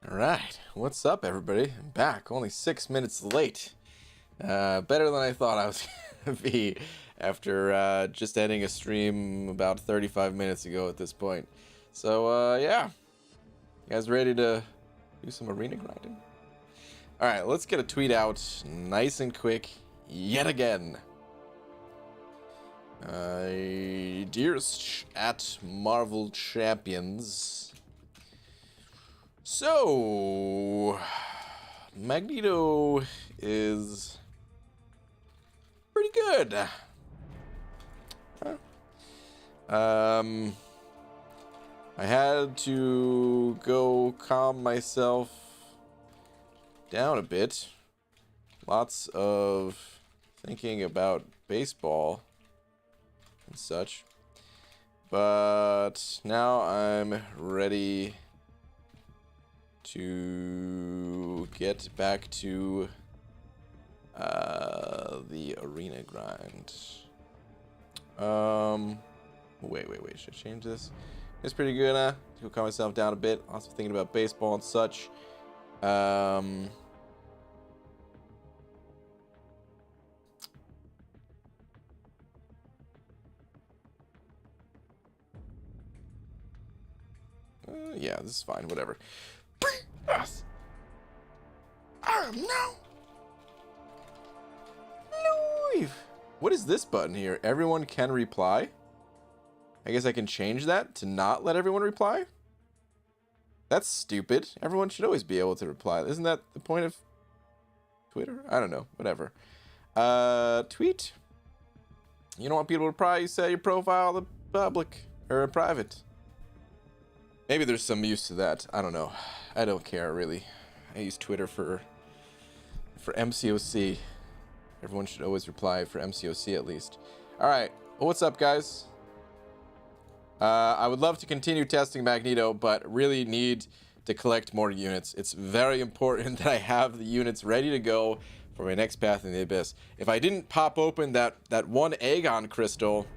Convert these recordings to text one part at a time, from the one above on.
All right, what's up, everybody? I'm back, only 6 minutes late. Better than I thought I was gonna be after just ending a stream about 35 minutes ago at this point. So, yeah. You guys ready to do some arena grinding? All right, let's get a tweet out nice and quick yet again. Dearest at Marvel Champions. So, Magneto is pretty good. I had to go calm myself down a bit. Lots of thinking about baseball and such. But now I'm ready to get back to the arena grind. Wait, should I change this? It's pretty good, huh? To calm myself down a bit. Also thinking about baseball and such. Yeah, this is fine, whatever. Yes. No. Leave. What is this button here? Everyone can reply? I guess I can change that to not let everyone reply? That's stupid. Everyone should always be able to reply. Isn't that the point of Twitter? I don't know. Whatever. Tweet. You don't want people to reply, you set your profile to public or private. Maybe there's some use to that. I don't know. I don't care, really. I use Twitter for MCOC. Everyone should always reply for MCOC at least. All right. Well, what's up, guys? I would love to continue testing Magneto, but really need to collect more units. It's very important that I have the units ready to go for my next Path in the Abyss. If I didn't pop open that one Aegon crystal,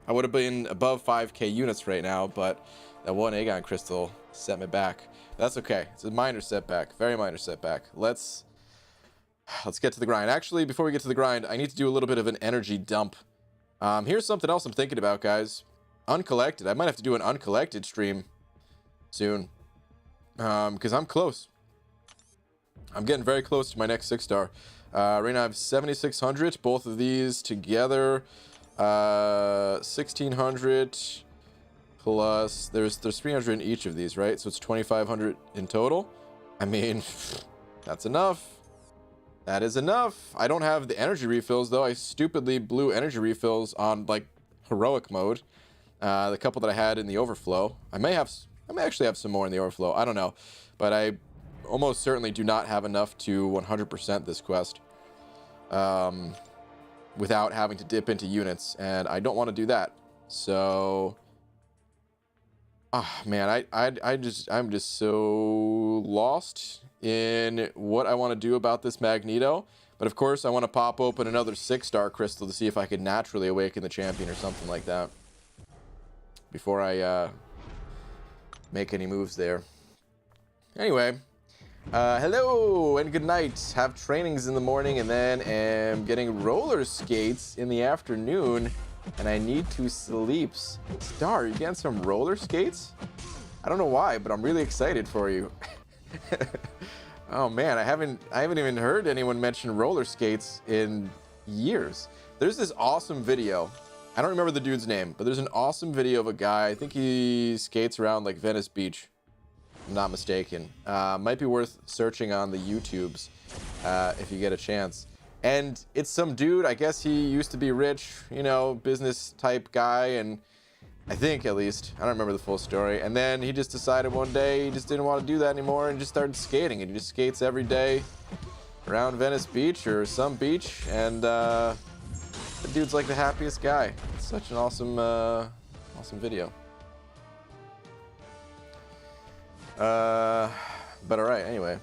I would have been above 5k units right now, but that one Aegon crystal set me back. That's okay. It's a minor setback, very minor setback. Let's get to the grind. Actually, before we get to the grind, I need to do a little bit of an energy dump. Here's something else I'm thinking about, guys. Uncollected. I might have to do an uncollected stream soon, because I'm close. I'm getting very close to my next 6-star. Right now I have 7,600. Both of these together, 1,600 plus. There's 300 in each of these, right? So it's 2,500 in total. I mean, that's enough. That is enough. I don't have the energy refills though. I stupidly blew energy refills on like heroic mode. The couple that I had in the overflow. I may actually have some more in the overflow. I don't know, but I almost certainly do not have enough to 100% this quest without having to dip into units, and I don't want to do that. So, man, I'm just so lost in what I want to do about this Magneto. But of course, I want to pop open another 6-star crystal to see if I could naturally awaken the champion or something like that before I make any moves there. Anyway, hello and good night. Have trainings in the morning and then am getting roller skates in the afternoon, and I need to sleep. Star, you getting some roller skates? I don't know why, but I'm really excited for you. Oh man, I haven't even heard anyone mention roller skates in years. There's this awesome video. I don't remember the dude's name, but there's an awesome video of a guy. I think he skates around like Venice Beach, if I'm not mistaken. Might be worth searching on the YouTubes if you get a chance. And it's some dude, I guess he used to be rich, you know, business type guy, and I think at least, I don't remember the full story. And then he just decided one day he just didn't want to do that anymore and just started skating. And he just skates every day around Venice Beach or some beach, and the dude's like the happiest guy. It's such an awesome, awesome video. But all right, anyway.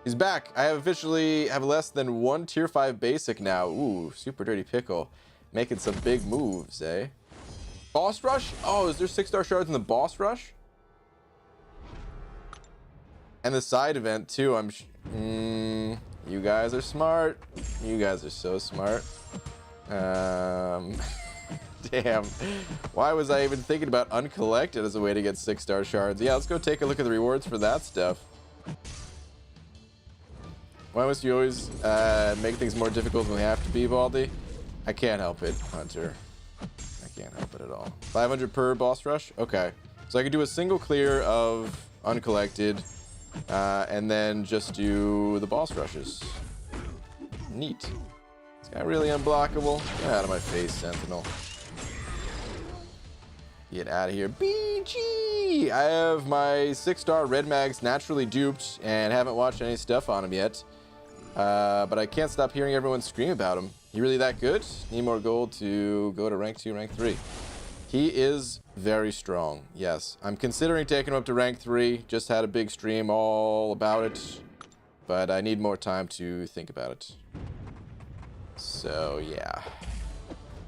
He's back. I have officially have less than 1 tier 5 basic now. Ooh, super dirty pickle. Making some big moves, eh? Boss rush? Oh, is there 6-star shards in the boss rush? And the side event too. You guys are smart. You guys are so smart. Damn. Why was I even thinking about uncollected as a way to get 6-star shards? Yeah, let's go take a look at the rewards for that stuff. Why must you always make things more difficult than they have to be, Baldy? I can't help it, Hunter. I can't help it at all. 500 per boss rush? Okay. So I could do a single clear of uncollected, and then just do the boss rushes. Neat. This guy really unblockable? Get out of my face, Sentinel. Get out of here. BG! I have my 6-star Red Mags naturally duped and haven't watched any stuff on him yet. But I can't stop hearing everyone scream about him. He really that good? Need more gold to go to rank 2, rank 3. He is very strong, yes. I'm considering taking him up to rank 3. Just had a big stream all about it. But I need more time to think about it. So, yeah.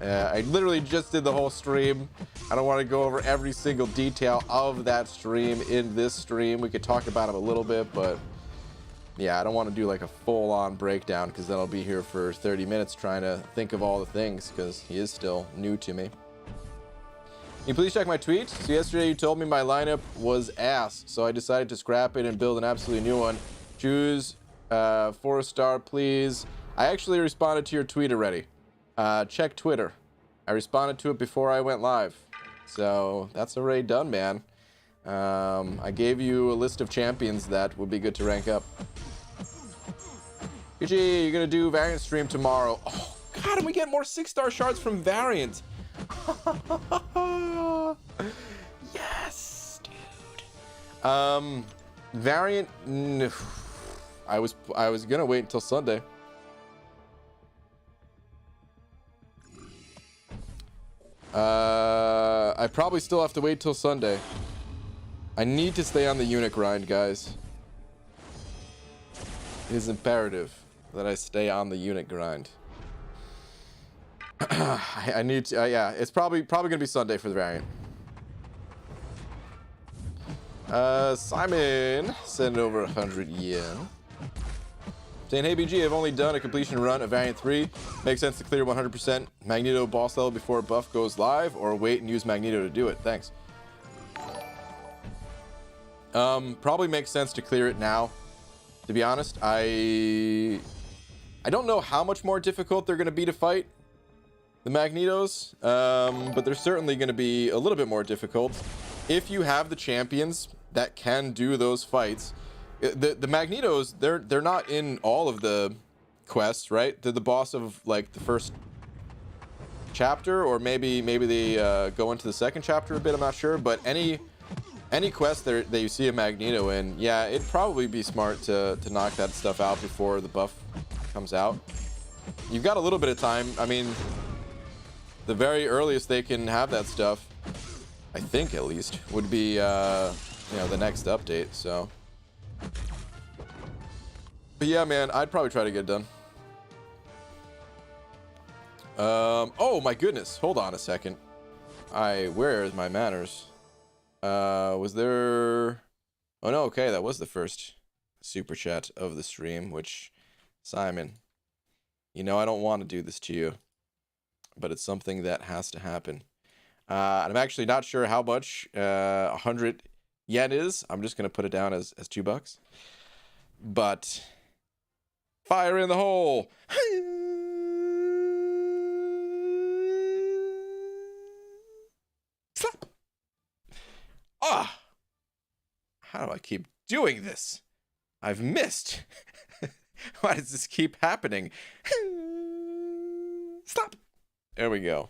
I literally just did the whole stream. I don't want to go over every single detail of that stream in this stream. We could talk about him a little bit, but yeah, I don't want to do like a full-on breakdown because then I'll be here for 30 minutes trying to think of all the things because he is still new to me. Can you please check my tweet? So yesterday you told me my lineup was ass, so I decided to scrap it and build an absolutely new one. Choose 4-star, please. I actually responded to your tweet already. Check Twitter. I responded to it before I went live. So that's already done, man. I gave you a list of champions that would be good to rank up. PG, you're gonna do Variant stream tomorrow. Oh, God, and we get more 6-star shards from Variant. Yes, dude. Variant. I was gonna wait until Sunday. I probably still have to wait till Sunday. I need to stay on the unit grind, guys. It is imperative that I stay on the unit grind. I need to, yeah, it's probably gonna be Sunday for the Variant. Simon send over 100 yen. Saying, hey BG, I've only done a completion run of Variant 3. Makes sense to clear 100% Magneto boss level before buff goes live, or wait and use Magneto to do it. Thanks. Probably makes sense to clear it now. To be honest, I don't know how much more difficult they're going to be to fight, the Magnetos, but they're certainly going to be a little bit more difficult if you have the champions that can do those fights. The Magnetos, they're not in all of the quests, right? They're the boss of like the first chapter, or maybe they go into the second chapter a bit. I'm not sure, but any quest that you see a Magneto in, yeah, it'd probably be smart to knock that stuff out before the buff comes out. You've got a little bit of time. I mean, the very earliest they can have that stuff, I think at least, would be you know, the next update. So, but yeah, man, I'd probably try to get it done. Oh my goodness, hold on a second. Where is my manners? Was there... Oh no, okay, that was the first super chat of the stream, which, Simon, you know I don't want to do this to you, but it's something that has to happen. And I'm actually not sure how much 100 yen is. I'm just going to put it down as $2. But, fire in the hole! Slap! Ah! How do I keep doing this? I've missed. Why does this keep happening? Stop. There we go.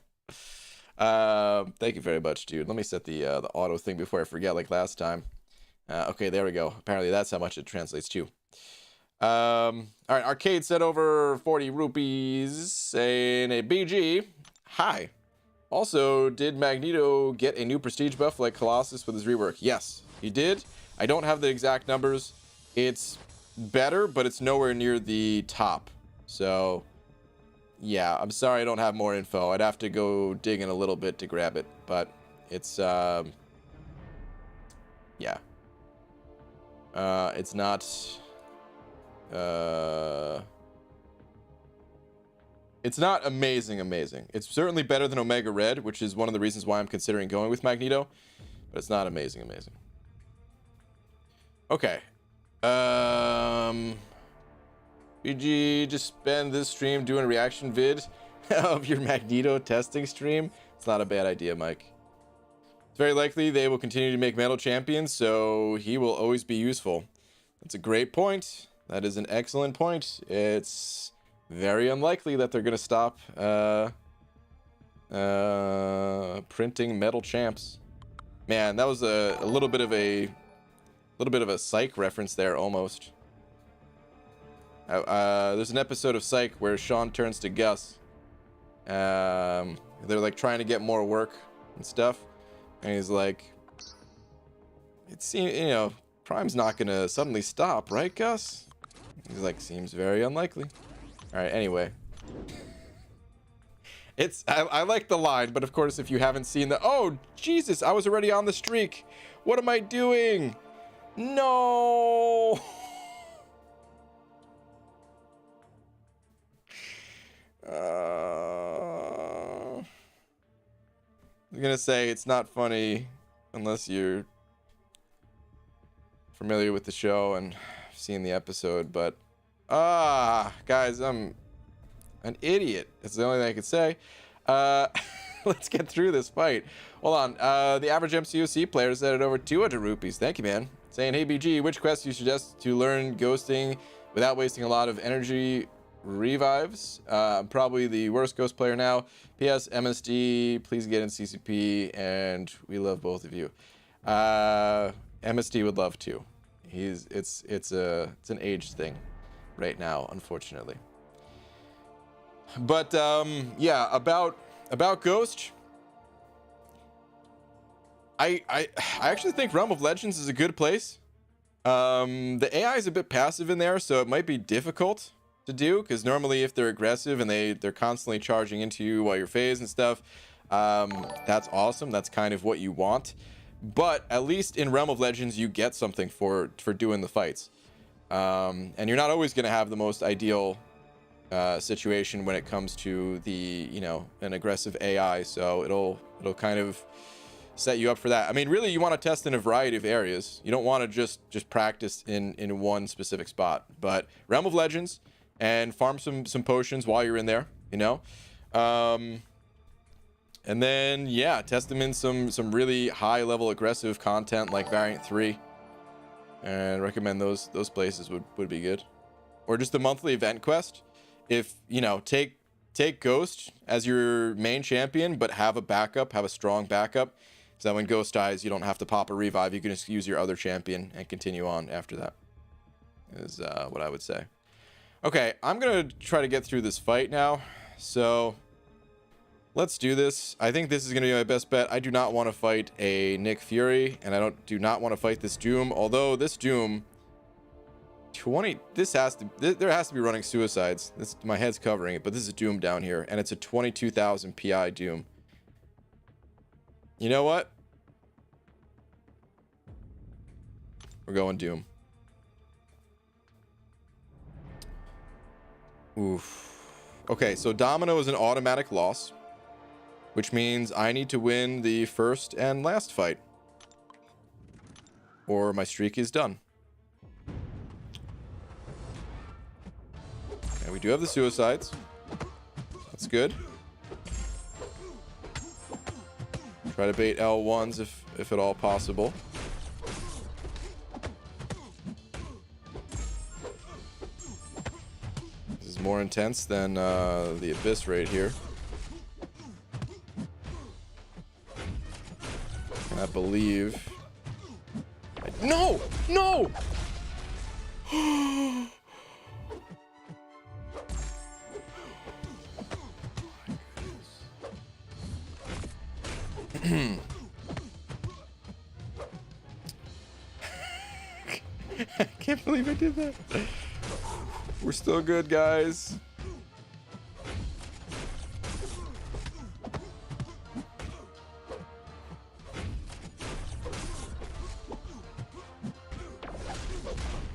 Thank you very much, dude. Let me set the auto thing before I forget, like last time. Okay, there we go. Apparently that's how much it translates to. All right, Arcade sent over 40 rupees saying a BG. Hi. Also, did Magneto get a new prestige buff like Colossus with his rework? Yes, he did. I don't have the exact numbers. It's better, but it's nowhere near the top. So, yeah, I'm sorry I don't have more info. I'd have to go dig in a little bit to grab it, but it's, yeah. It's not amazing. It's certainly better than Omega Red, which is one of the reasons why I'm considering going with Magneto, but it's not amazing. Okay. BG, just spend this stream doing a reaction vid of your Magneto testing stream. It's not a bad idea, Mike. It's very likely they will continue to make metal champions, so he will always be useful. That's a great point. That is an excellent point. It's very unlikely that they're going to stop printing metal champs. Man, that was a little bit of a Psych reference there, almost. There's an episode of Psych where Sean turns to Gus. They're like trying to get more work and stuff, and he's like, "It seems, you know, Prime's not gonna suddenly stop, right, Gus?" He's like, "Seems very unlikely." All right. Anyway, I like the line, but of course, if you haven't seen the, oh Jesus, I was already on the streak. What am I doing? No. I'm gonna say it's not funny unless you're familiar with the show and seen the episode, but guys, I'm an idiot. That's the only thing I could say. Let's get through this fight. Hold on. The average MCOC player said it over 200 rupees. Thank you, man. Saying, hey BG, which quest do you suggest to learn ghosting without wasting a lot of energy? Revives. I'm probably the worst ghost player now. PS MSD, please get in CCP, and we love both of you. MSD would love to. It's an age thing right now, unfortunately. But yeah, about Ghost, I actually think Realm of Legends is a good place. The AI is a bit passive in there, so it might be difficult to do, because normally if they're aggressive and they're constantly charging into you while you're phased and stuff, that's awesome. That's kind of what you want. But at least in Realm of Legends, you get something for doing the fights, and you're not always going to have the most ideal situation when it comes to the, you know, an aggressive AI. So it'll kind of set you up for that. I mean, really, you want to test in a variety of areas. You don't want to just practice in one specific spot. But Realm of Legends, and farm some potions while you're in there, you know. And then yeah, test them in some really high level aggressive content like Variant 3, and recommend those places would be good. Or just a monthly event quest. If you know, take Ghost as your main champion, but have a strong backup, so that when Ghost dies, you don't have to pop a revive. You can just use your other champion and continue on after that, is what I would say. Okay, I'm gonna try to get through this fight now, so let's do this. I think this is gonna be my best bet. I do not want to fight a Nick Fury, and I do not want to fight this Doom. Although this Doom, there has to be running suicides. My head's covering it, but this is Doom down here, and it's a 22,000 PI Doom. You know what? We're going Doom. Oof. Okay, so Domino is an automatic loss, which means I need to win the first and last fight, or my streak is done. And we do have the suicides. That's good. Try to bait L1s if at all possible. More intense than the Abyss right here. And I believe... No! No! I can't believe I did that. We're still good, guys.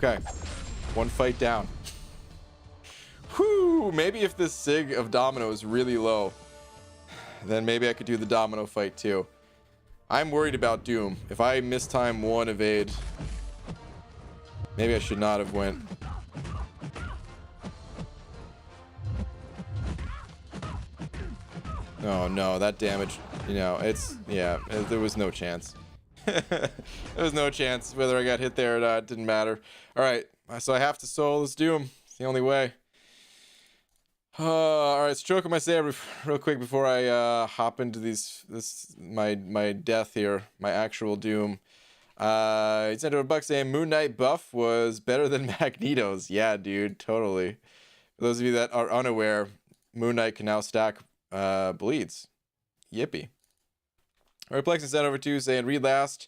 Okay. One fight down. Whew. Maybe if this Sig of Domino is really low, then maybe I could do the Domino fight too. I'm worried about Doom. If I mistime one evade, maybe I should not have went. Oh no, that damage, you know, it's, yeah, there was no chance. There was no chance whether I got hit there or not. It didn't matter. All right, so I have to solo this Doom. It's the only way. All right, stroking my save real quick before I hop into my death here, my actual Doom. He sent over a buck saying Moon Knight buff was better than Magneto's. Yeah, dude, totally. For those of you that are unaware, Moon Knight can now stack bleeds. Yippee. All right, Plex sent over to saying read last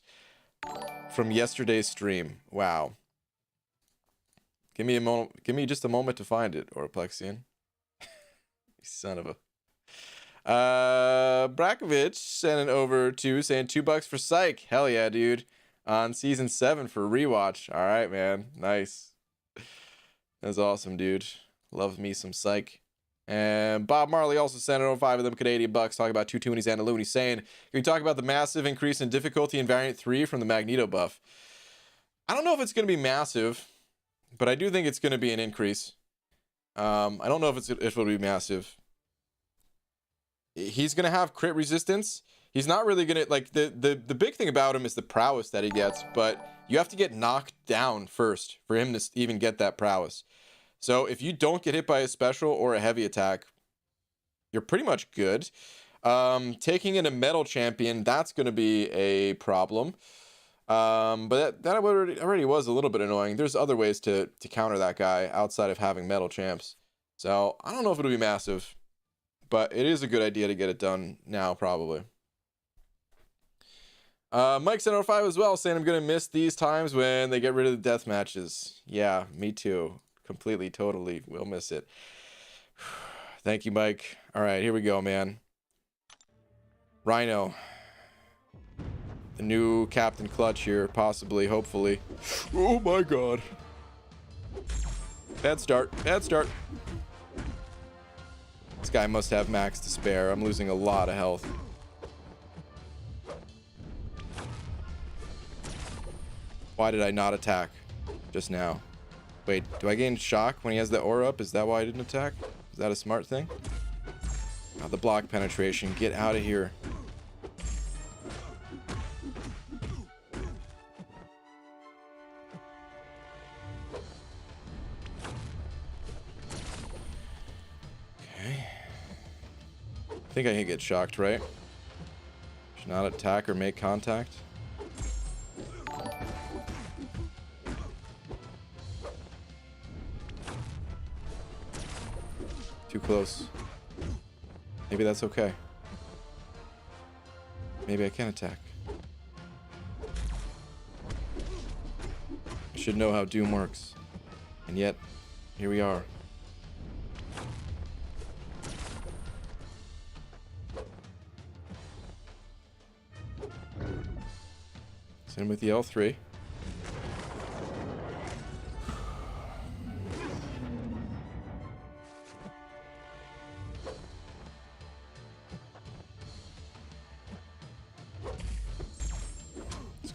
from yesterday's stream. Wow. Give me a moment. Give me just a moment to find it, Orplexian. Son of a. Brakovich sent it over to saying $2 for Psych. Hell yeah, dude. On season 7 for rewatch. All right, man. Nice. That's awesome, dude. Love me some Psych. And Bob Marley also sent over 5 of them Canadian bucks, talking about 2 Toonies and a Looney, saying, can we talk about the massive increase in difficulty in Variant 3 from the Magneto buff? I don't know if it's going to be massive, but I do think it's going to be an increase. I don't know if it'll be massive. He's going to have crit resistance. He's not really going to, like, the big thing about him is the prowess that he gets, but you have to get knocked down first for him to even get that prowess. So if you don't get hit by a special or a heavy attack, you're pretty much good. Taking in a metal champion, that's going to be a problem. But that already was a little bit annoying. There's other ways to counter that guy outside of having metal champs. So I don't know if it'll be massive, but it is a good idea to get it done now, probably. Mike sent out 5 as well, saying I'm going to miss these times when they get rid of the death matches. Yeah, me too. Completely, totally will miss it. Thank you, Mike. All right, here we go, man. Rhino. The new Captain Clutch here, possibly, hopefully. Oh my god. Bad start. Bad start. This guy must have max to spare. I'm losing a lot of health. Why did I not attack just now? Wait, do I gain shock when he has the aura up? Is that why I didn't attack? Is that a smart thing? Oh, the block penetration. Get out of here. Okay. I think I can get shocked, right? Should not attack or make contact. Too close. Maybe that's okay. Maybe I can attack. I should know how Doom works. And yet, here we are. Same with the L3.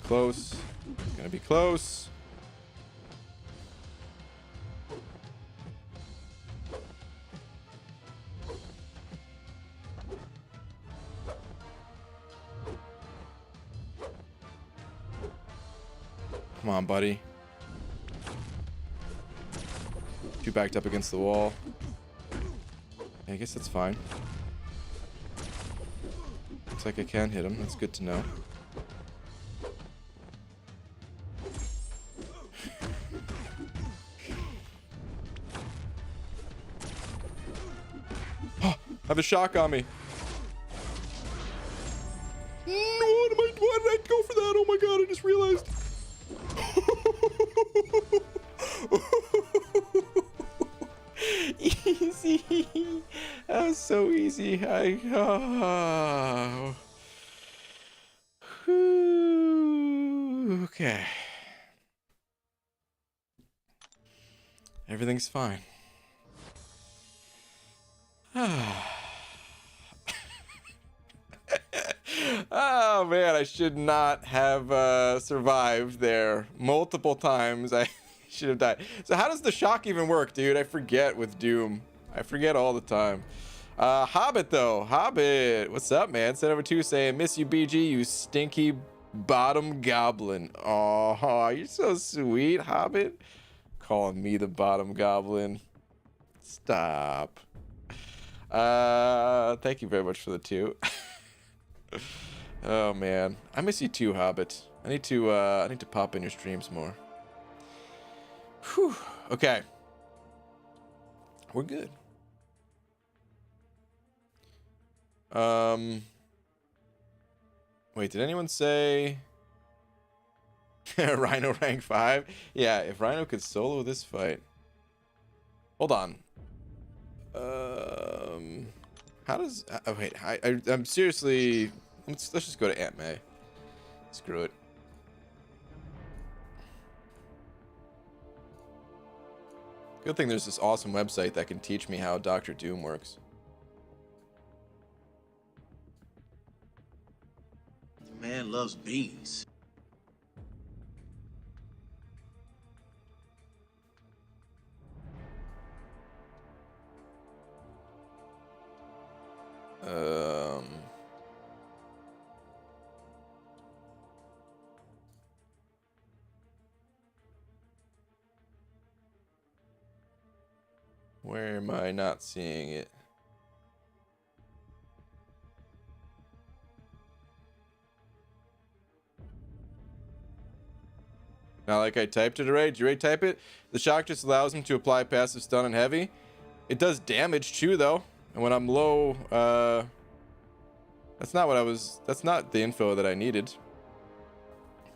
Close. Gonna be close. Come on, buddy. Too backed up against the wall. I guess that's fine. Looks like I can hit him. That's good to know. I have a shock on me. No, why did I go for that? Oh my god, I just realized. Easy. That was so easy. Okay. Everything's fine. Oh man, I should not have survived there multiple times. I should have died. So how does the shock even work, dude? I forget with Doom. I forget all the time. Hobbit though. Hobbit, what's up, man? Sent over 2 saying, miss you, BG, you stinky bottom goblin. Oh, you're so sweet, Hobbit. Calling me the bottom goblin. Stop. Thank you very much for the 2. Oh man, I miss you too, Hobbit. I need to pop in your streams more. Whew. Okay, we're good. Wait, did anyone say Rhino rank 5? Yeah, if Rhino could solo this fight. Hold on. How does? Oh wait, I'm seriously. Let's just go to Aunt May. Screw it. Good thing there's this awesome website that can teach me how Dr. Doom works. The man loves beans. Where am I not seeing it? Not like I typed it already. Did you already type it? The shock just allows him to apply passive stun and heavy. It does damage too, though. And when I'm low, that's not the info that I needed.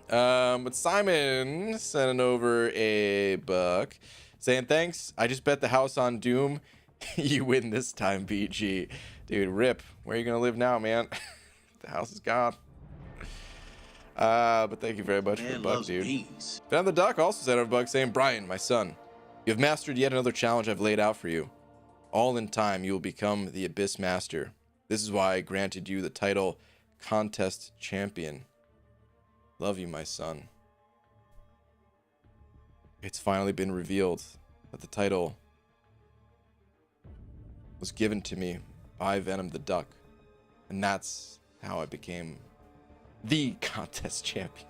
But Simon sending over a buck saying, thanks. I just bet the house on Doom. You win this time, BG. Dude, rip. Where are you going to live now, man? The house is gone. But thank you very much for the buck, dude. Beans. Down the Duck also sent over a buck saying, Brian, my son, you have mastered yet another challenge I've laid out for you. All in time, you will become the Abyss Master. This is why I granted you the title Contest Champion. Love you, my son. It's finally been revealed that the title was given to me by Venom the Duck. And that's how I became the contest champion.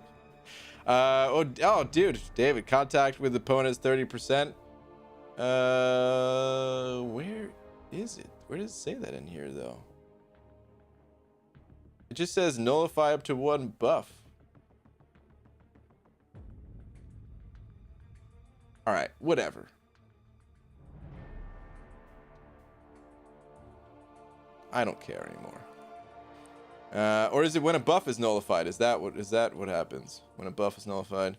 Oh, dude, David, contact with opponents 30%. Where is it? Where does it say that in here, though? It just says nullify up to 1 buff. All right, whatever. I don't care anymore. Or is it when a buff is nullified? Is that what happens when a buff is nullified?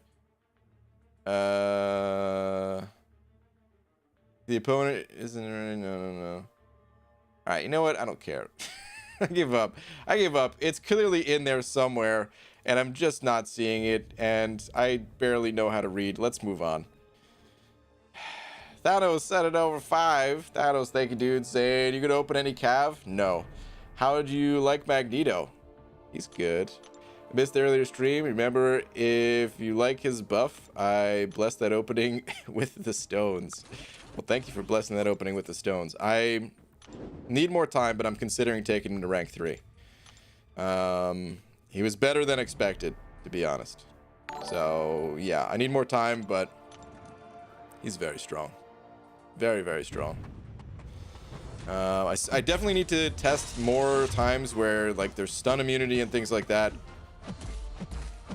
The opponent isn't really, no. All right, you know what? I don't care. I give up. It's clearly in there somewhere, and I'm just not seeing it, and I barely know how to read. Let's move on. Thanos set it over 5. Thanos, thank you, dude. Saying you could open any cav? No. How would you like Magneto? He's good. I missed the earlier stream. Remember, if you like his buff, I blessed that opening with the stones. Well, thank you for blessing that opening with the stones. I need more time, but I'm considering taking him to rank 3. He was better than expected, to be honest. So, yeah, I need more time, but he's very strong. Very, very strong. I definitely need to test more times where like there's stun immunity and things like that.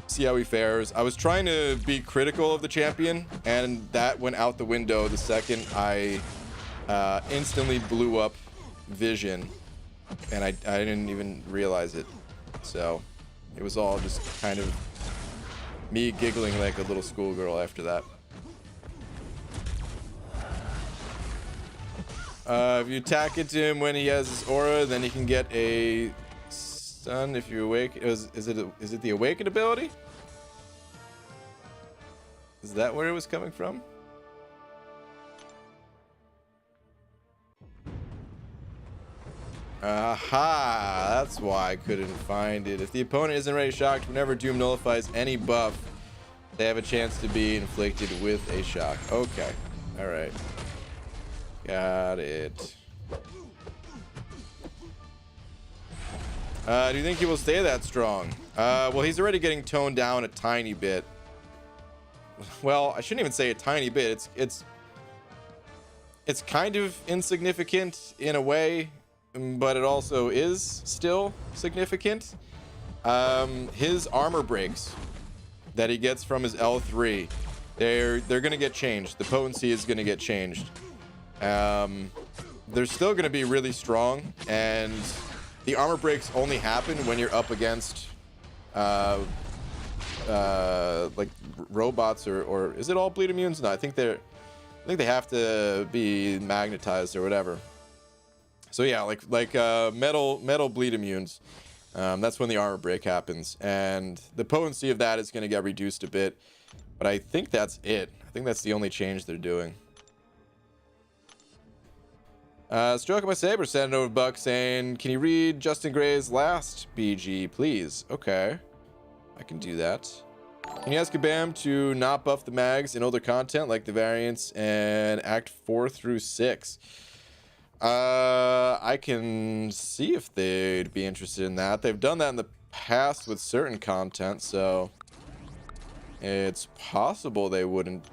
See how he fares. I was trying to be critical of the champion, and that went out the window the second I instantly blew up Vision, and I didn't even realize it. So it was all just kind of me giggling like a little schoolgirl after that. If you attack into him when he has his aura, then he can get a stun if you awake. Is it the awakened ability? Is that where it was coming from? Aha! That's why I couldn't find it. If the opponent isn't already shocked, whenever Doom nullifies any buff, they have a chance to be inflicted with a shock. Okay. Alright. Got it. Do you think he will stay that strong? Well, he's already getting toned down a tiny bit. Well, I shouldn't even say a tiny bit. It's kind of insignificant in a way, but it also is still significant. His armor breaks that he gets from his L3, they're gonna get changed. The potency is gonna get changed. They're still gonna be really strong, and the armor breaks only happen when you're up against like robots or is it all bleed immunes? No, I think they have to be magnetized or whatever. So yeah, like metal bleed immunes. That's when the armor break happens, and the potency of that is going to get reduced a bit. But I think that's it. I think that's the only change they're doing. Stroke of my saber sent over Buck saying, "Can you read Justin Gray's last BG, please?" Okay, I can do that. Can you ask Kabam to not buff the mags in older content like the variants and Act 4 through 6? I can see if they'd be interested in that. They've done that in the past with certain content, so it's possible they wouldn't.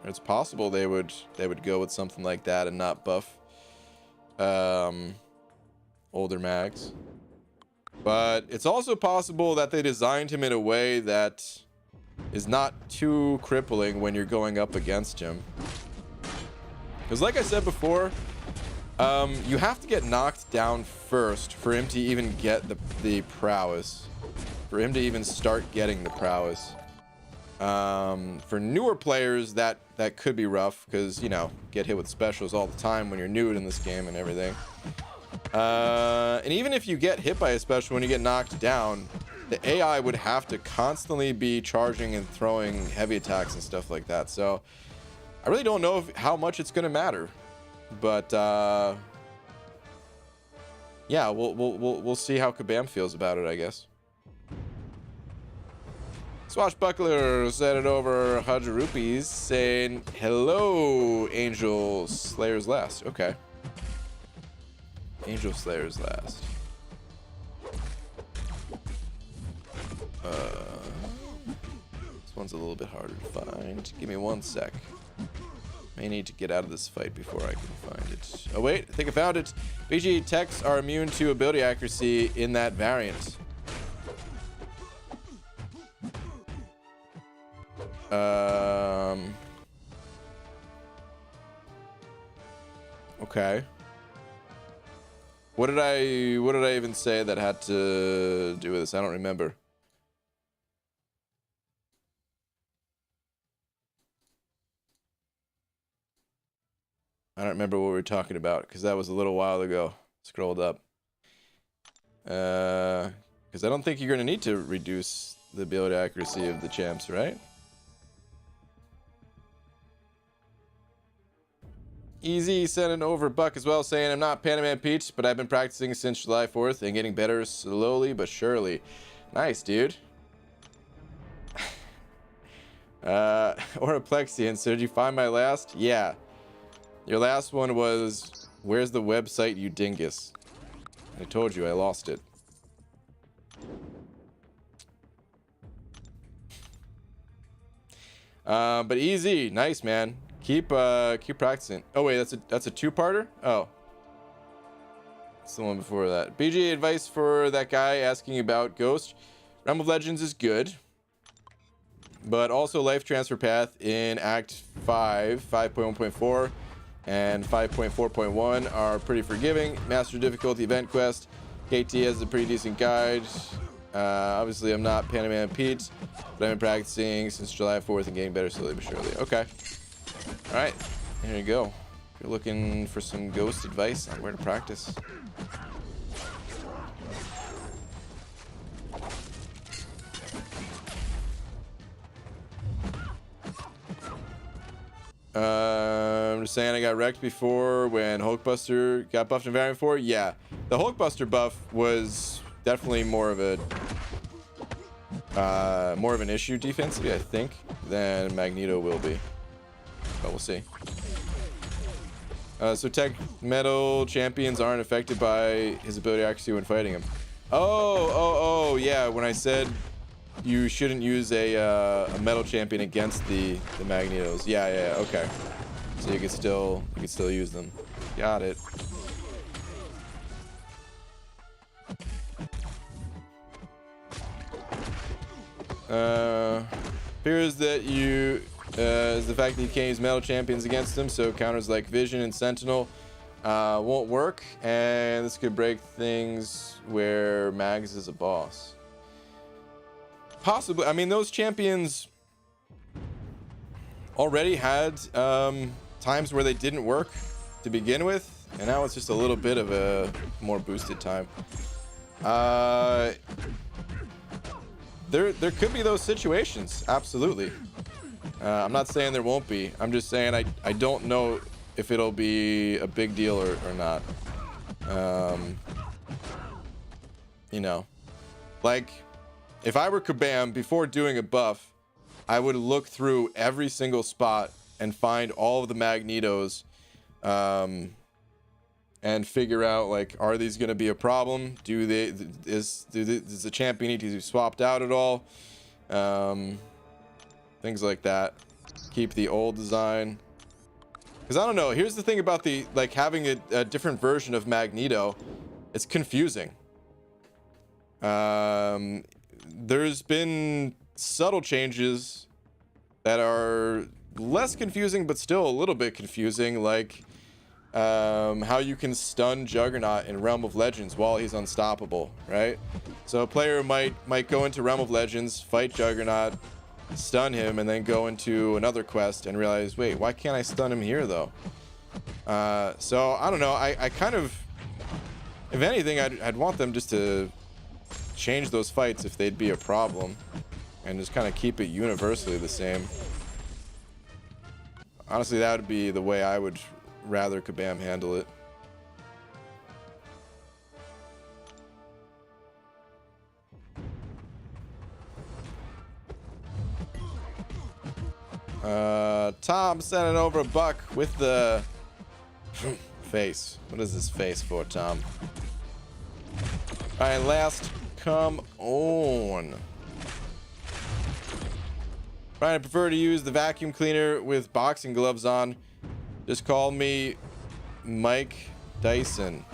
It's possible they would go with something like that and not buff older mags. But it's also possible that they designed him in a way that is not too crippling when you're going up against him. Because like I said before, you have to get knocked down first for him to even get the prowess. For him to even start getting the prowess. For newer players, that could be rough because, you know, get hit with specials all the time when you're new in this game and everything. And even if you get hit by a special when you get knocked down, the AI would have to constantly be charging and throwing heavy attacks and stuff like that. So I really don't know how much it's going to matter, but yeah, we'll see how Kabam feels about it, I guess. Swashbuckler sent it over 100 rupees saying, "Hello, Angel Slayer's Last." Okay. Angel Slayer's Last. This one's a little bit harder to find. Give me one sec. May need to get out of this fight before I can find it. Oh wait, I think I found it. BG techs are immune to ability accuracy in that variant. Okay. What did I even say that had to do with this? I don't remember. I don't remember what we were talking about because that was a little while ago. Scrolled up. Because I don't think you're going to need to reduce the build accuracy of the champs, right? Easy sending over Buck as well, saying, "I'm not Panaman Peach, but I've been practicing since July 4th and getting better slowly but surely." Nice, dude. Oraplexian, so did you find my last? Yeah. Your last one was, "Where's the website, you dingus?" I told you I lost it. But easy, nice, man. Keep practicing. Oh wait, that's a two-parter? Oh. It's the one before that. BG advice for that guy asking about Ghost. Realm of Legends is good. But also Life Transfer Path in Act 5, 5.1.4, and 5.4.1 are pretty forgiving. Master Difficulty Event Quest. KT has a pretty decent guide. Obviously, I'm not Panaman Pete, but I've been practicing since July 4th and getting better slowly but surely. Okay. All right. There you go. If you're looking for some Ghost advice on where to practice. I'm just saying I got wrecked before when Hulkbuster got buffed in Variant 4. Yeah, the Hulkbuster buff was definitely more of an issue defensively, I think, than Magneto will be. But we'll see. So tech metal champions aren't affected by his ability accuracy when fighting him. Oh, yeah. When I said you shouldn't use a metal champion against the Magnetos. Yeah, okay. So you could still use them. Got it. Fears that is the fact that you can't use metal champions against them, so counters like Vision and Sentinel won't work, and this could break things where Mags is a boss. Possibly. I mean, those champions already had times where they didn't work to begin with, and now it's just a little bit of a more boosted time. There could be those situations, absolutely. I'm not saying there won't be. I'm just saying I don't know if it'll be a big deal or not. You know, like if I were Kabam, before doing a buff, I would look through every single spot and find all of the Magnetos, and figure out, like, are these going to be a problem? Does the champion need to be swapped out at all? Things like that. Keep the old design. Because I don't know. Here's the thing about having a different version of Magneto. It's confusing. There's been subtle changes that are less confusing, but still a little bit confusing, like how you can stun Juggernaut in Realm of Legends while he's unstoppable, right? So a player might go into Realm of Legends, fight Juggernaut, stun him, and then go into another quest and realize, wait, why can't I stun him here though? So I don't know. I kind of, if anything, I'd want them just to change those fights if they'd be a problem, and just kind of keep it universally the same. Honestly, that would be the way I would rather Kabam handle it. Tom sending over a buck with the face. What is this face for, Tom? All right, last, come on. Brian, I prefer to use the vacuum cleaner with boxing gloves on. Just call me Mike Dyson.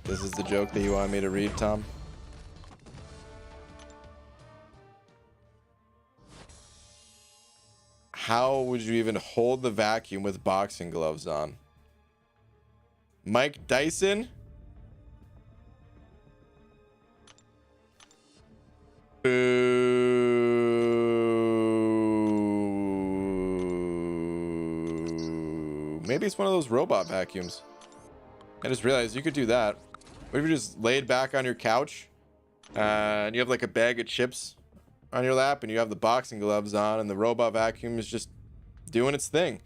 This is the joke that you want me to read, Tom? How would you even hold the vacuum with boxing gloves on? Mike Dyson? Boo. Maybe it's one of those robot vacuums. I just realized you could do that. What if you just laid back on your couch and you have like a bag of chips on your lap and you have the boxing gloves on and the robot vacuum is just doing its thing.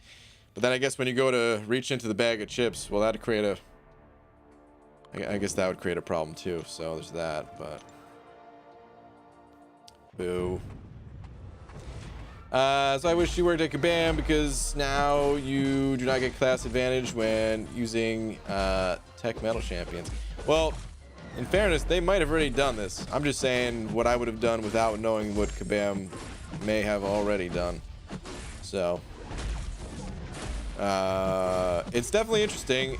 But then I guess when you go to reach into the bag of chips, well, that'd create a... I guess that would create a problem too. So there's that, but... Boo. So I wish you worked at Kabam because now you do not get class advantage when using tech metal champions. Well, in fairness, they might have already done this. I'm just saying what I would have done without knowing what Kabam may have already done. So it's definitely interesting.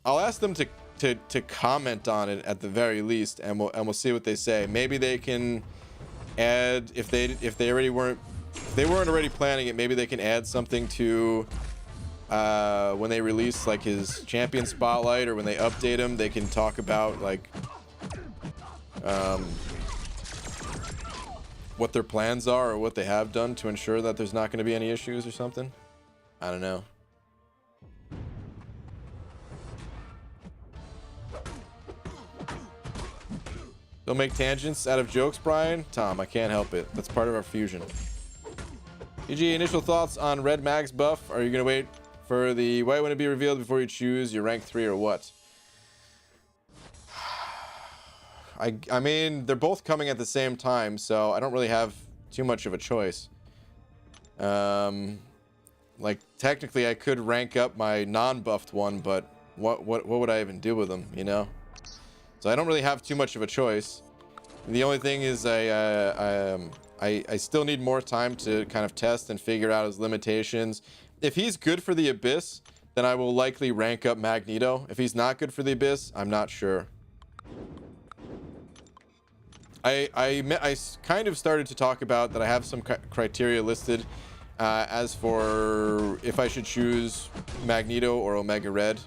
I'll ask them to comment on it at the very least, and we'll see what they say. Maybe they can add, if they weren't already planning it, maybe they can add something to when they release like his champion spotlight, or when they update him, they can talk about like what their plans are or what they have done to ensure that there's not going to be any issues or something. I don't know. Don't make tangents out of jokes, Brian. Tom, I can't help it. That's part of our fusion. GG, initial thoughts on Red Mag's buff. Are you going to wait for the white one to be revealed before you choose your rank 3 or what? I mean, they're both coming at the same time, so I don't really have too much of a choice. Like, technically, I could rank up my non-buffed one, but what would I even do with them, you know? So I don't really have too much of a choice. The only thing is I still need more time to kind of test and figure out his limitations. If he's good for the Abyss, then I will likely rank up Magneto. If he's not good for the Abyss, I'm not sure. I kind of started to talk about that I have some criteria listed as for if I should choose Magneto or Omega Red.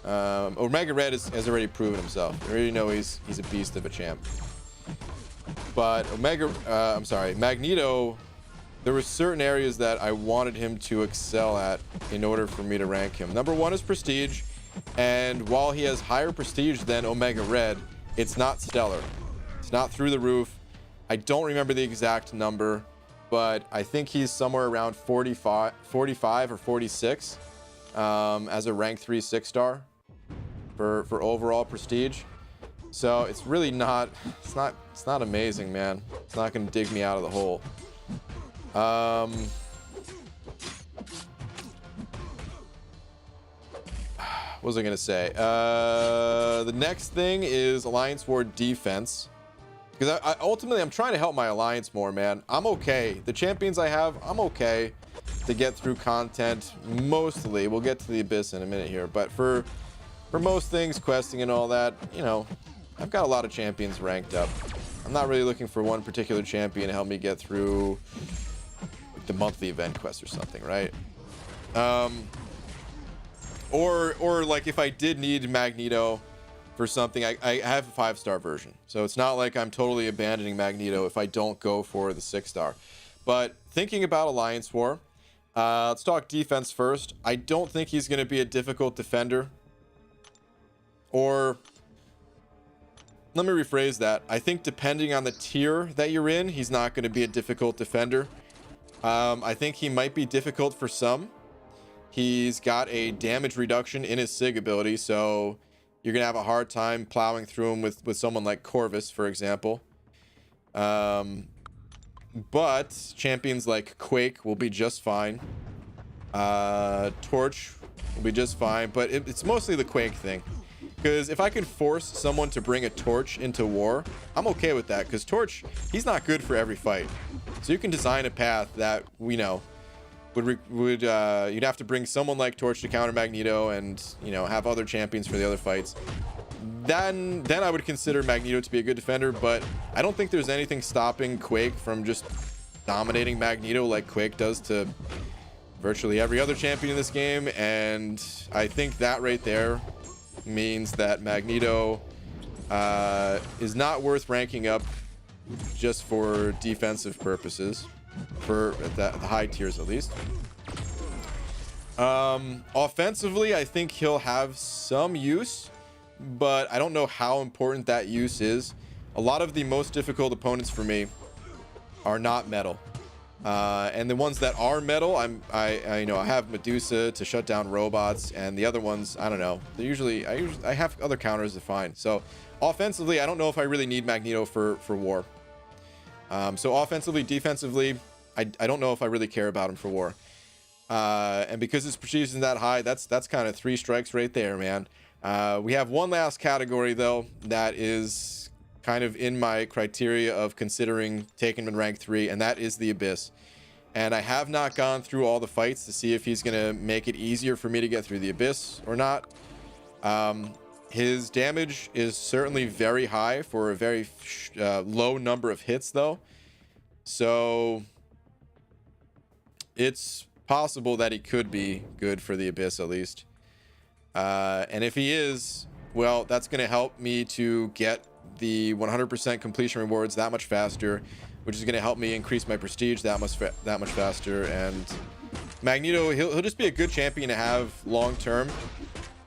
Omega Red has already proven himself. I already know he's a beast of a champ. But Magneto, there were certain areas that I wanted him to excel at in order for me to rank him. Number 1 is prestige, and while he has higher prestige than Omega Red, it's not stellar. It's not through the roof. I don't remember the exact number, but I think he's somewhere around 45 or 46 as a rank 3 6-star for overall prestige. So it's really not, it's not amazing, man. It's not going to dig me out of the hole. What was I going to say? The next thing is Alliance War defense. Because ultimately, I'm trying to help my alliance more, man. I'm okay. The champions I have, I'm okay to get through content mostly. We'll get to the Abyss in a minute here. But for most things, questing and all that, you know, I've got a lot of champions ranked up. I'm not really looking for one particular champion to help me get through the monthly event quest or something, right? Or like if I did need Magneto for something, I have a 5-star version. So it's not like I'm totally abandoning Magneto if I don't go for the 6-star. But thinking about Alliance War, let's talk defense first. I don't think he's going to be a difficult defender. Or let me rephrase that. I think depending on the tier that you're in, he's not going to be a difficult defender. I think he might be difficult for some. He's got a damage reduction in his Sig ability, so you're going to have a hard time plowing through him with someone like Corvus, for example. But champions like Quake will be just fine. Torch will be just fine, but it's mostly the Quake thing. Because if I could force someone to bring a Torch into war, I'm okay with that. Because Torch, he's not good for every fight. So you can design a path that, you know, you'd have to bring someone like Torch to counter Magneto and, you know, have other champions for the other fights. Then I would consider Magneto to be a good defender, but I don't think there's anything stopping Quake from just dominating Magneto like Quake does to virtually every other champion in this game. And I think that right there means that Magneto is not worth ranking up just for defensive purposes, for the high tiers at least. Offensively, I think he'll have some use, but I don't know how important that use is. A lot of the most difficult opponents for me are not metal. And the ones that are metal, I have Medusa to shut down robots, and the other ones, I don't know. They're usually I have other counters to find. So offensively, I don't know if I really need Magneto for war. So offensively, defensively, I don't know if I really care about him for war. And because his prestige isn't that high, that's kind of 3 strikes right there, man. We have one last category though that is kind of in my criteria of considering taking him in rank 3, and that is the Abyss. And I have not gone through all the fights to see if he's gonna make it easier for me to get through the Abyss or not. His damage is certainly very high for a very low number of hits though, so it's possible that he could be good for the Abyss at least. And if he is, well, that's going to help me to get the 100% completion rewards that much faster, which is going to help me increase my prestige that much faster. And Magneto, he'll just be a good champion to have long term.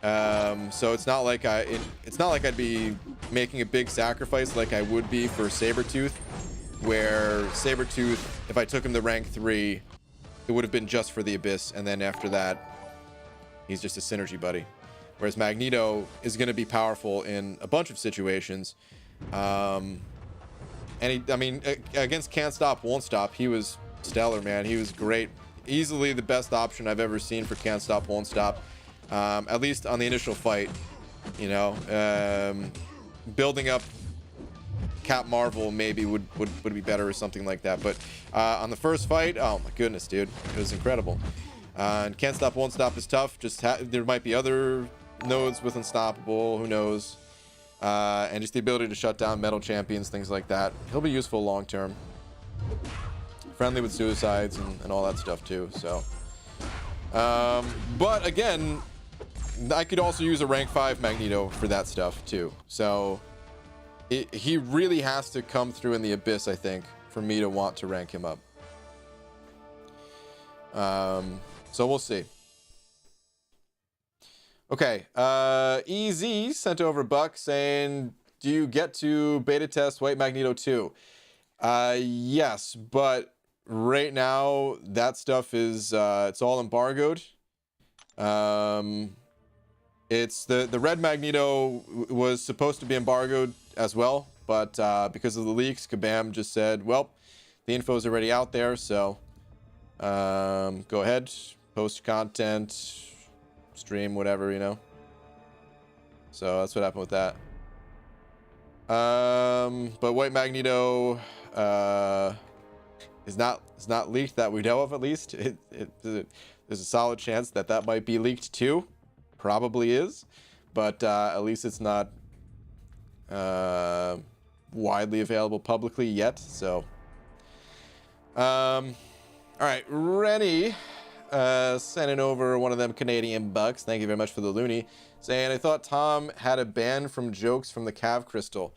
So it's not like I'd be making a big sacrifice like I would be for Sabretooth, where Sabretooth, if I took him to rank 3, it would have been just for the Abyss, and then after that, he's just a synergy buddy. Whereas Magneto is going to be powerful in a bunch of situations. And I mean, against Can't Stop, Won't Stop, he was stellar, man. He was great. Easily the best option I've ever seen for Can't Stop, Won't Stop. At least on the initial fight, you know. Building up Cap Marvel maybe would be better or something like that. But on the first fight, oh my goodness, dude. It was incredible. And Can't Stop, Won't Stop is tough. Just there might be other nodes with Unstoppable, who knows. And just the ability to shut down metal champions, things like that. He'll be useful long term. Friendly with suicides and all that stuff too. So, but again, I could also use a rank 5 Magneto for that stuff too. So he really has to come through in the Abyss, I think, for me to want to rank him up. So we'll see. Okay, EZ sent over a buck saying, do you get to beta test White Magneto 2? Yes, but right now that stuff is it's all embargoed. It's the Red Magneto was supposed to be embargoed as well, but because of the leaks, Kabam just said, well, the info is already out there, so go ahead, post content, stream, whatever, you know. So that's what happened with that. But White Magneto is not leaked that we know of, at least. There's a solid chance that that might be leaked too. Probably is, but at least it's not widely available publicly yet. So all right, Rennie sending over one of them Canadian bucks. Thank you very much for the loony. Saying, I thought Tom had a ban from jokes from the Cav Crystal.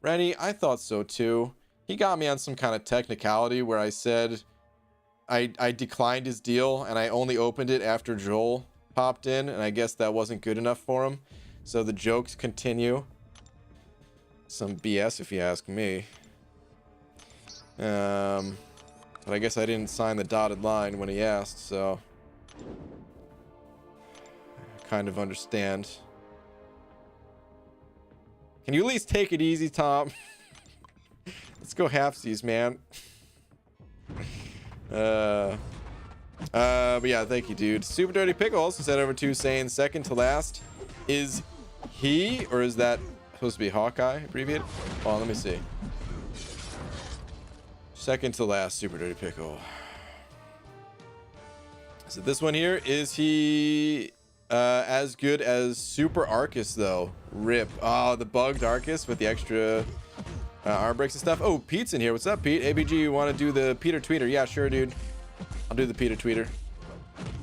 Rennie, I thought so too. He got me on some kind of technicality where I said I declined his deal and I only opened it after Joel popped in, and I guess that wasn't good enough for him. So the jokes continue. Some BS if you ask me. But I guess I didn't sign the dotted line when he asked, so I kind of understand. Can you at least take it easy, Tom? Let's go halfsies, man. But yeah, thank you, dude. Super Dirty Pickle also sent over to saying second to last. Is he, or is that supposed to be Hawkeye abbreviated? Oh, let me see. Second to last, Super Dirty Pickle. So this one here, is he as good as Super Arcus though? Rip. Oh, the bugged Arcus with the extra arm breaks and stuff. Oh, Pete's in here. What's up, Pete? ABG, you want to do the Peter Tweeter? Yeah, sure, dude. I'll do the Peter Tweeter.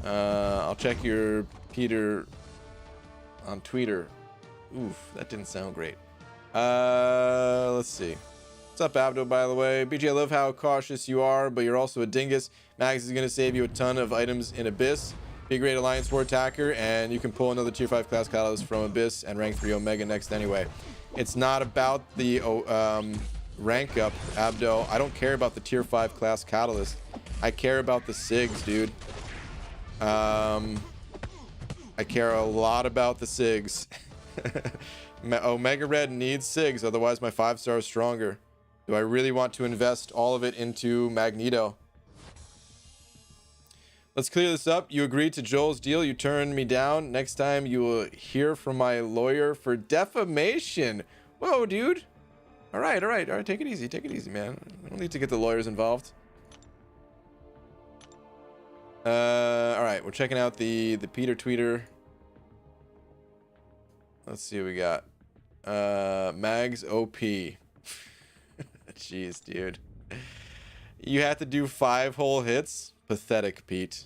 I'll check your Peter on Twitter. Oof, that didn't sound great. Let's see. What's up, Abdo, by the way? BG, I love how cautious you are, but you're also a dingus. Mags is going to save you a ton of items in Abyss. Be a great Alliance War attacker, and you can pull another tier 5 class catalyst from Abyss and rank 3 Omega next anyway. It's not about the rank up, Abdo. I don't care about the tier 5 class catalyst. I care about the SIGs, dude. I care a lot about the SIGs. Omega Red needs SIGs, otherwise my 5-star is stronger. Do I really want to invest all of it into Magneto? Let's clear this up. You agreed to Joel's deal. You turned me down. Next time you will hear from my lawyer for defamation. Whoa, dude. All right. Take it easy. Take it easy, man. I don't need to get the lawyers involved. All right. We're checking out the Peter Tweeter. Let's see what we got. Mags OP. Jeez, dude. You have to do 5 whole hits? Pathetic, Pete.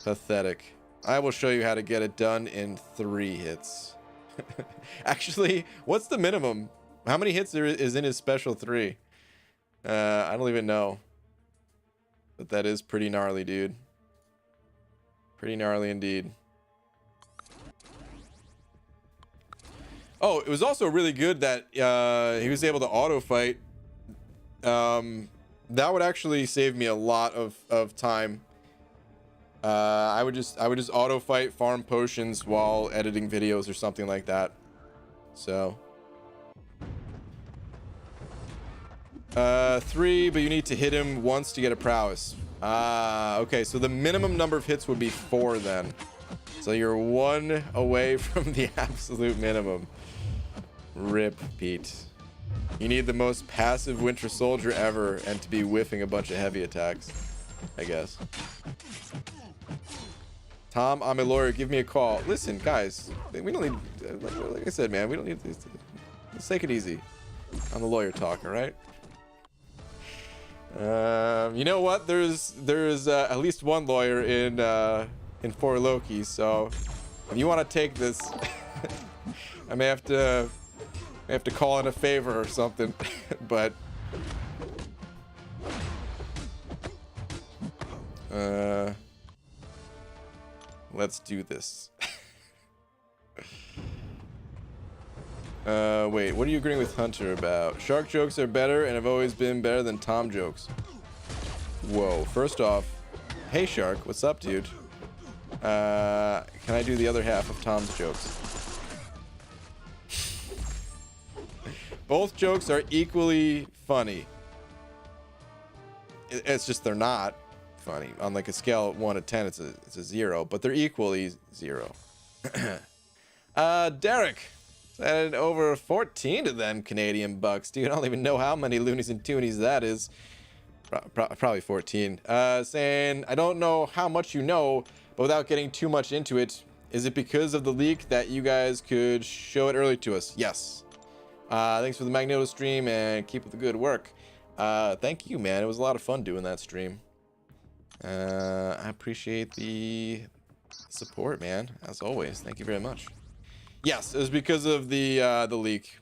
Pathetic. I will show you how to get it done in 3 hits. Actually, what's the minimum? How many hits there is in his special 3? I don't even know. But that is pretty gnarly, dude. Pretty gnarly indeed. Oh, it was also really good that he was able to auto fight. That would actually save me a lot of time. I would just auto fight, farm potions while editing videos or something like that. So 3, but you need to hit him once to get a prowess. Okay, so the minimum number of hits would be 4 then. So you're 1 away from the absolute minimum. Rip, Pete. You need the most passive Winter Soldier ever and to be whiffing a bunch of heavy attacks, I guess. Tom, I'm a lawyer. Give me a call. Listen, guys, we don't need, like I said, man, we don't need this. Let's take it easy on the lawyer talk, all right? You know what? There's at least one lawyer in 4 Loki, so if you want to take this, I may have to call in a favor or something, but let's do this. Wait, what are you agreeing with Hunter about? Shark jokes are better and have always been better than Tom jokes. Whoa, first off, hey Shark, what's up, dude? Can I do the other half of Tom's jokes? Both jokes are equally funny. It's just they're not funny. On like a scale of 1 to 10, it's a 0, but they're equally 0. Derek added over 14 to them Canadian bucks. Dude, I don't even know how many loonies and toonies that is. Probably 14. Saying, I don't know how much you know, but without getting too much into it, is it because of the leak that you guys could show it early to us? Yes. Thanks for the Magneto stream and keep up the good work. Thank you, man. It was a lot of fun doing that stream. I appreciate the support, man. As always, thank you very much. Yes, it was because of the leak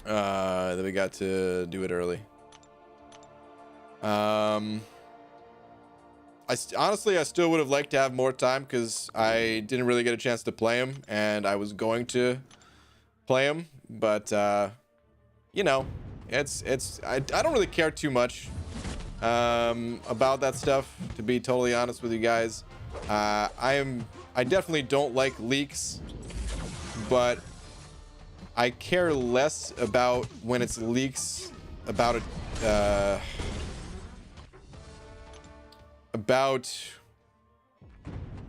that we got to do it early. Honestly, I still would have liked to have more time because I didn't really get a chance to play him, and I was going to play him, but you know, I don't really care too much about that stuff, to be totally honest with you guys. I definitely don't like leaks, but I care less about when it's leaks about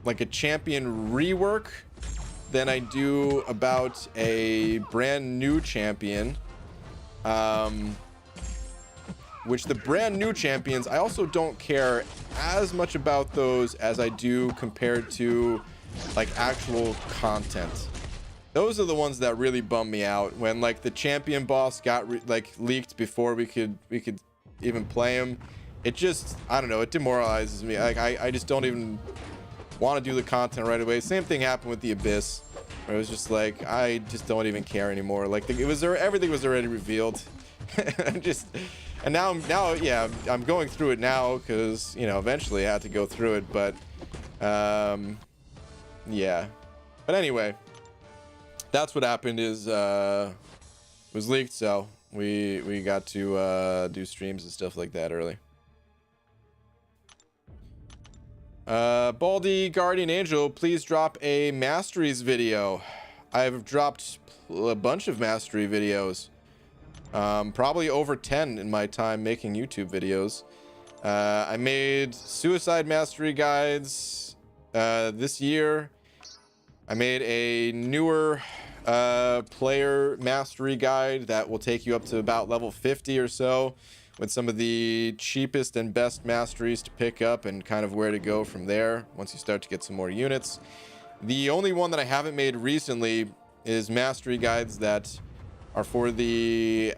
like a champion rework than I do about a brand new champion. Which the brand new champions, I also don't care as much about those as I do compared to like actual content. Those are the ones that really bum me out, when like the champion boss got like leaked before we could even play him. It just, I don't know, it demoralizes me. Like I just don't even want to do the content right away. Same thing happened with the Abyss, where it was just like, I just don't even care anymore. Like everything was already revealed. And now yeah, I'm going through it now because, you know, eventually I had to go through it, but yeah. But anyway, that's what happened. Is it was leaked, so we got to do streams and stuff like that early. Baldy Guardian Angel, please drop a masteries video. I've dropped a bunch of mastery videos. Probably over 10 in my time making YouTube videos. I made suicide mastery guides this year. I made a newer player mastery guide that will take you up to about level 50 or so, with some of the cheapest and best masteries to pick up and kind of where to go from there once you start to get some more units. The only one that I haven't made recently is mastery guides that are for the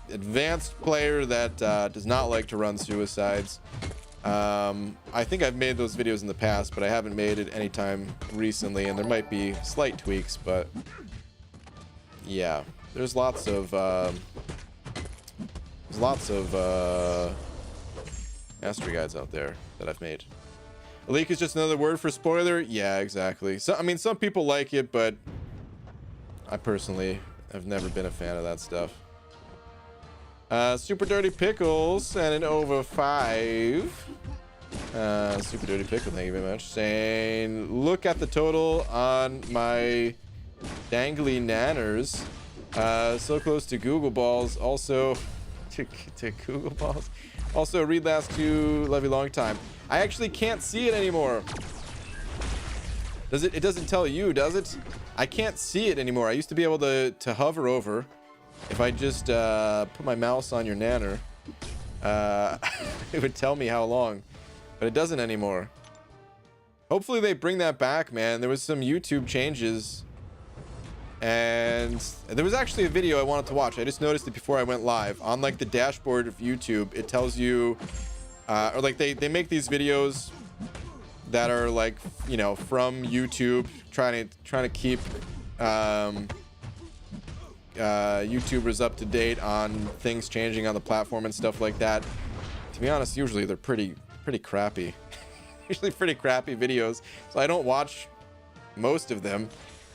advanced player that does not like to run suicides. I think I've made those videos in the past, but I haven't made it anytime recently, and there might be slight tweaks, but yeah, there's lots of mastery guides out there that I've made. A leak is just another word for spoiler. Yeah, exactly. So I mean, some people like it, but I personally have never been a fan of that stuff. Super Dirty Pickles and an over 5. Super Dirty Pickle, thank you very much. Saying, look at the total on my dangly nanners. So close to Google Balls. Also, to Google Balls. Also, read last two, love you long time. I actually can't see it anymore. Does it? It doesn't tell you, does it? I can't see it anymore. I used to be able to hover over. If I just put my mouse on your nanner, it would tell me how long. But it doesn't anymore. Hopefully they bring that back, man. There was some YouTube changes. And there was actually a video I wanted to watch. I just noticed it before I went live. On like the dashboard of YouTube, it tells you, or like they make these videos that are like, you know, from YouTube, trying to keep YouTubers up to date on things changing on the platform and stuff like that. To be honest, usually they're pretty crappy. Usually pretty crappy videos, so I don't watch most of them.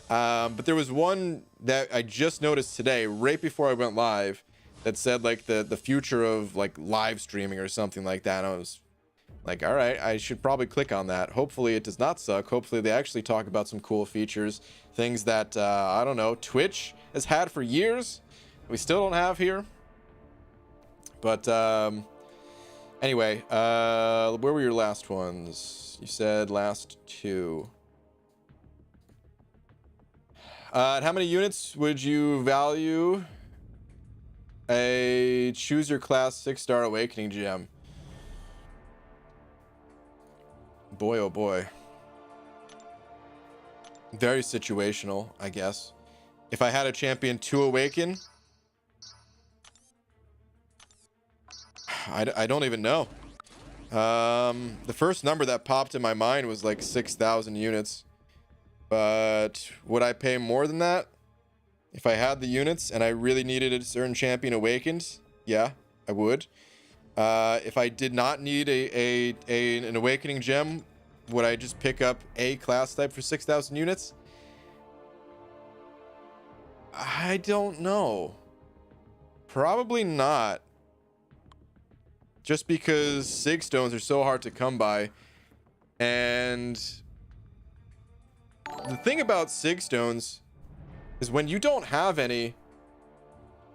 But there was one that I just noticed today, right before I went live, that said like the future of like live streaming or something like that. And I was like, all right, I should probably click on that. Hopefully it does not suck. Hopefully they actually talk about some cool features, things that I don't know, Twitch has had for years, we still don't have here. But anyway, where were your last ones? You said last two. At how many units would you value a choose your class 6-star awakening gem? Boy, oh boy. Very situational, I guess. If I had a champion to awaken, I don't even know. The first number that popped in my mind was like 6,000 units. But would I pay more than that if I had the units and I really needed a certain champion awakened? Yeah, I would. If I did not need an awakening gem, would I just pick up a class type for 6,000 units? I don't know. Probably not. Just because Sig Stones are so hard to come by. And the thing about Sig Stones is when you don't have any,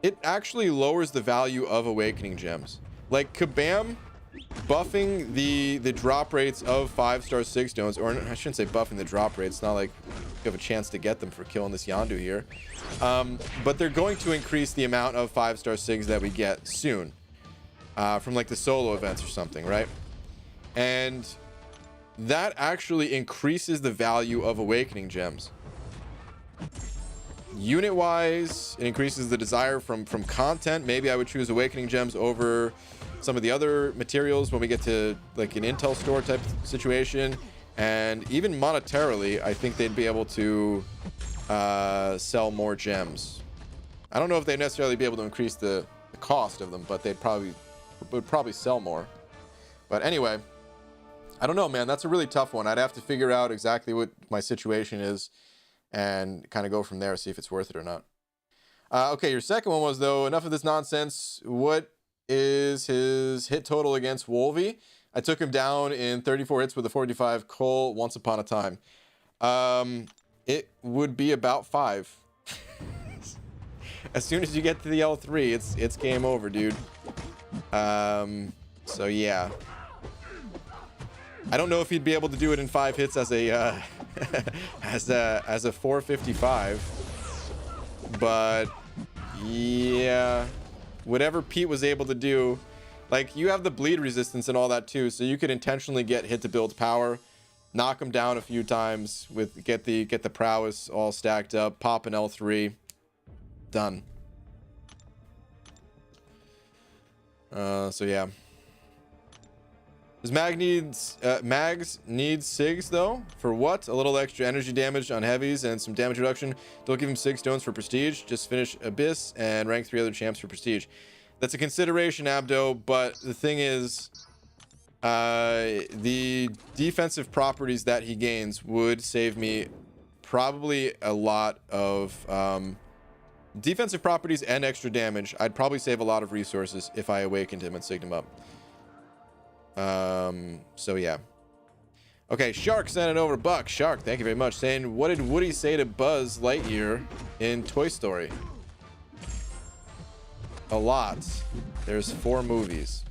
it actually lowers the value of awakening gems. Like Kabam buffing the drop rates of 5-star Sig Stones, or I shouldn't say buffing the drop rates, it's not like you have a chance to get them for killing this Yondu here. But they're going to increase the amount of 5-star Sigs that we get soon. From like the solo events or something, right? And that actually increases the value of awakening gems. Unit wise, it increases the desire from content. Maybe I would choose awakening gems over some of the other materials when we get to like an intel store type situation. And even monetarily, I think they'd be able to sell more gems. I don't know if they'd necessarily be able to increase the cost of them, but they'd would probably sell more. But anyway, I don't know, man. That's a really tough one. I'd have to figure out exactly what my situation is and kind of go from there, see if it's worth it or not. Okay, your second one was, though, enough of this nonsense. What is his hit total against Wolvie? I took him down in 34 hits with a 45 Cole once upon a time. It would be about 5. As soon as you get to the L3, it's game over, dude. So yeah. I don't know if he'd be able to do it in 5 hits as a as a 455, but yeah, whatever Pete was able to do, like you have the bleed resistance and all that too, so you could intentionally get hit to build power, knock him down a few times with get the prowess all stacked up, pop an L3, done. So yeah. Does Mags need Sigs though? For what? A little extra energy damage on heavies and some damage reduction. Don't give him Sig Stones for prestige. Just finish Abyss and rank 3 other champs for prestige. That's a consideration, Abdo, but the thing is, the defensive properties that he gains would save me probably a lot of defensive properties and extra damage. I'd probably save a lot of resources if I awakened him and signed him up. So yeah. Okay, Shark sent it over. Buck, Shark, thank you very much. Saying, what did Woody say to Buzz Lightyear in Toy Story? A lot. There's 4 movies.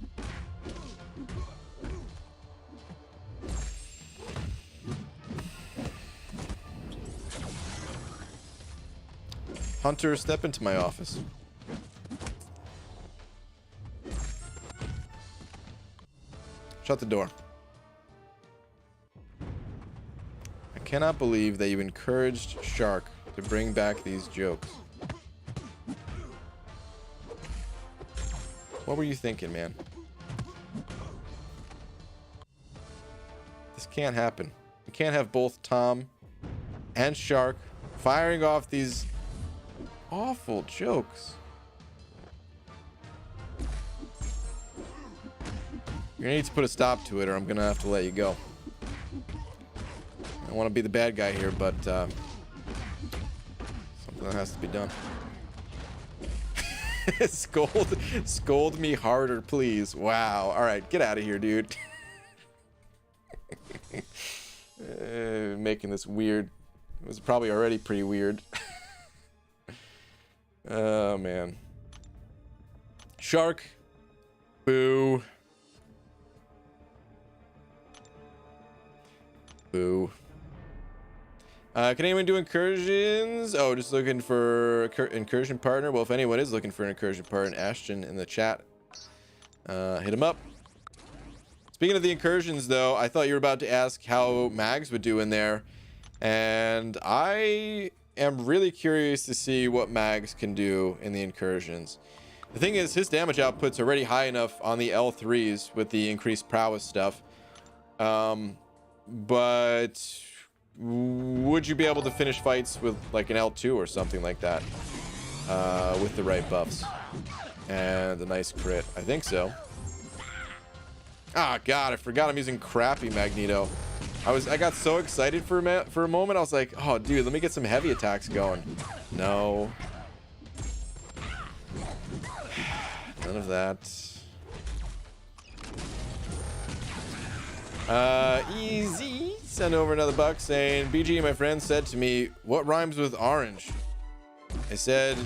Hunter, step into my office. Shut the door. I cannot believe that you encouraged Shark to bring back these jokes. What were you thinking, man? This can't happen. You can't have both Tom and Shark firing off these awful jokes. You're gonna need to put a stop to it, or I'm gonna have to let you go. I want to be the bad guy here, but something has to be done. Scold me harder, please. Wow. All right, get out of here, dude. Making this weird. It was probably already pretty weird. Oh man. Shark. Boo. Boo. Can anyone do incursions? Oh, just looking for incursion partner. Well, if anyone is looking for an incursion partner, Ashton in the chat, hit him up. Speaking of the incursions, though, I thought you were about to ask how Mags would do in there, and I am really curious to see what Mags can do in the incursions. The thing is, his damage output's already high enough on the L3s with the increased prowess stuff. But would you be able to finish fights with like an L2 or something like that with the right buffs and a nice crit? I think so. Ah, God, I forgot I'm using crappy Magneto. I got so excited for a moment. I was like, oh, dude, let me get some heavy attacks going. No. None of that. Easy send over another buck saying, BG, my friend, said to me, what rhymes with orange? I said,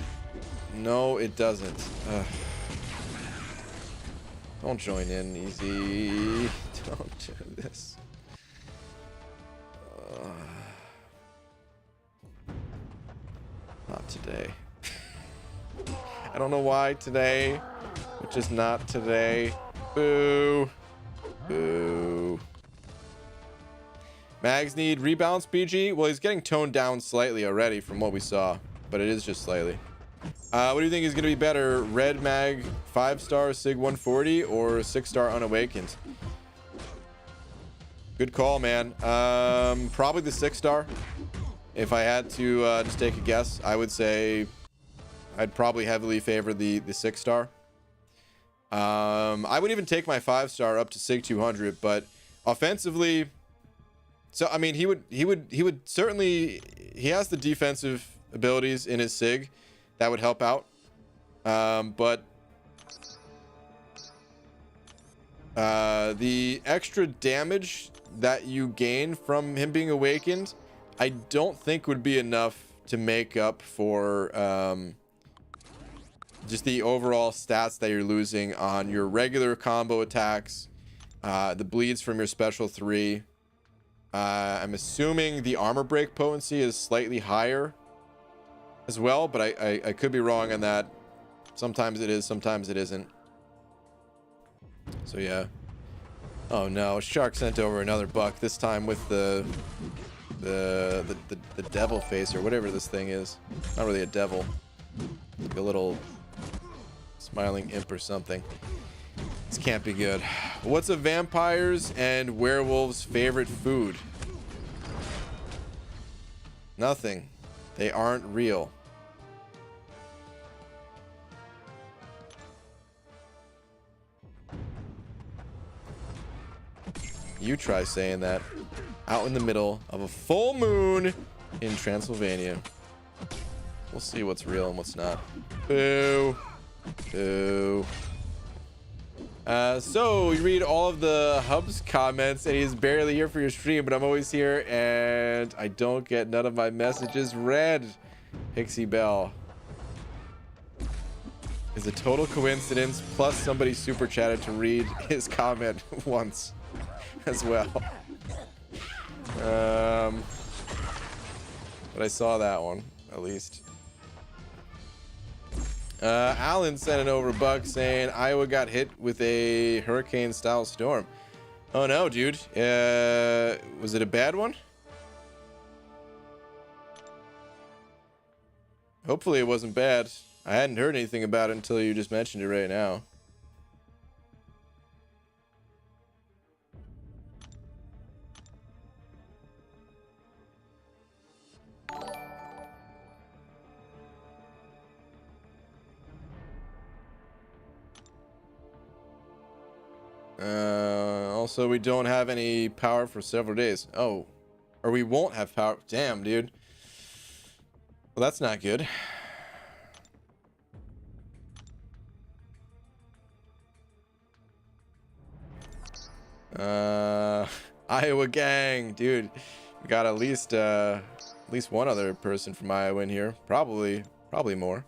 no, it doesn't. Don't join in, Easy. Don't do this. Not today. I don't know why today, but just not today. Boo. Boo. Mags need rebalance, BG. Well, he's getting toned down slightly already from what we saw, but it is just slightly. What do you think is going to be better? Red Mag 5-star Sig 140 or 6-star Unawakened? Good call, man. Probably the 6-star. If I had to just take a guess, I would say I'd probably heavily favor the 6-star. I would even take my 5-star up to Sig 200, but offensively, so I mean, he would certainly, he has the defensive abilities in his Sig that would help out, but the extra damage that you gain from him being awakened, I don't think would be enough to make up for just the overall stats that you're losing on your regular combo attacks, the bleeds from your special 3. I'm assuming the armor break potency is slightly higher as well, but I could be wrong on that. Sometimes it is, sometimes it isn't. So yeah. Oh no, Shark sent over another buck, this time with the devil face or whatever this thing is. Not really a devil, like a little smiling imp or something. This can't be good. What's a vampire's and werewolves' favorite food? Nothing. They aren't real. You try saying that out in the middle of a full moon in Transylvania. We'll see what's real and what's not. Boo. Boo. So you read all of the Hub's comments and he's barely here for your stream, but I'm always here and I don't get none of my messages read. Pixie Bell. Is a total coincidence, plus somebody super chatted to read his comment once as well. But I saw that one at least. Alan sent it over Buck saying Iowa got hit with a hurricane style storm. Oh no, dude. Was it a bad one? Hopefully it wasn't bad. I hadn't heard anything about it until you just mentioned it right now. Also, we don't have any power for several days. Oh, or we won't have power. Damn, dude. Well, that's not good. Iowa gang, dude. We got at least one other person from Iowa in here. Probably more.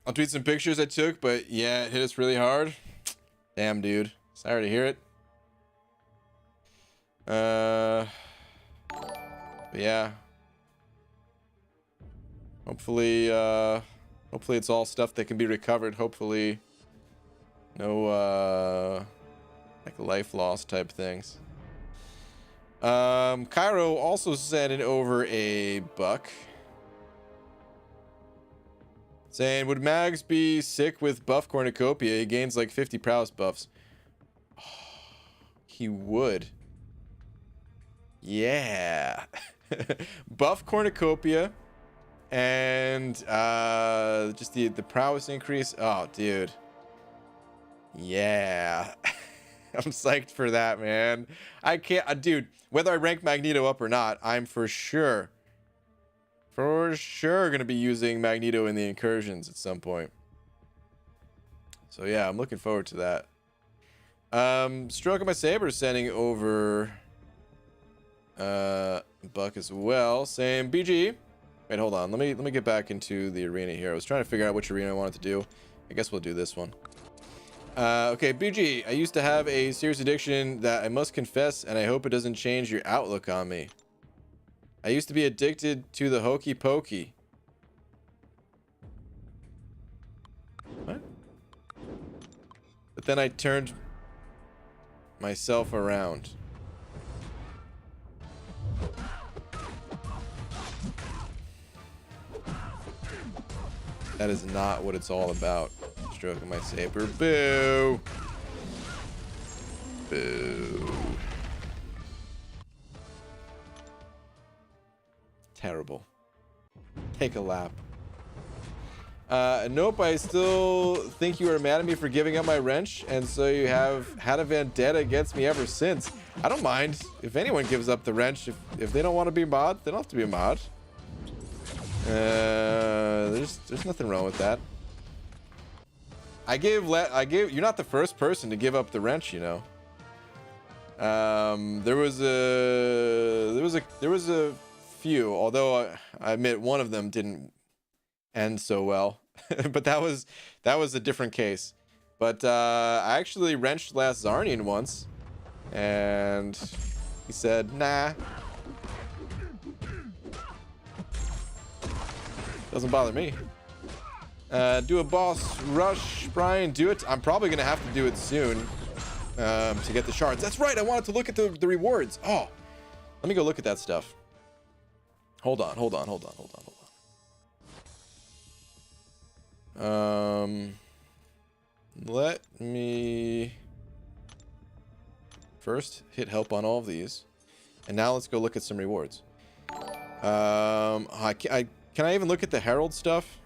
I'll tweet some pictures I took, but yeah, it hit us really hard. Damn, dude. Sorry to hear it. But yeah. Hopefully it's all stuff that can be recovered. Hopefully no like life loss type things. Cairo also sent it over a buck saying, would Mags be sick with buff cornucopia? He gains like 50 prowess buffs. Oh, he would. Yeah. Buff cornucopia and just the prowess increase. Oh, dude. Yeah. I'm psyched for that, man. I can't, dude, whether I rank Magneto up or not, I'm for sure gonna be using Magneto in the incursions at some point. So yeah, I'm looking forward to that. Stroke of my saber sending over Buck as well, saying BG. Wait, hold on. Let me get back into the arena here. I was trying to figure out which arena I wanted to do. I guess we'll do this one. Okay, BG, I used to have a serious addiction that I must confess, and I hope it doesn't change your outlook on me. I used to be addicted to the hokey pokey. What? But then I turned myself around. That is not what it's all about. Stroking my saber. Boo! Boo. Terrible. Take a lap. Nope, I still think you are mad at me for giving up my wrench, and so you have had a vendetta against me ever since. I don't mind if anyone gives up the wrench. If they don't want to be mod, they don't have to be a mod. There's nothing wrong with that. You're not the first person to give up the wrench, you know. There was a few, although I admit one of them didn't end so well. But that was a different case. But I actually wrenched last Zarnian once, and he said, nah. Doesn't bother me. Do a boss rush, Brian. Do it. I'm probably gonna have to do it soon to get the shards. That's right. I wanted to look at the rewards. Oh, let me go look at that stuff. Hold on. Let me first hit help on all of these, and now let's go look at some rewards. Can I even look at the Herald stuff?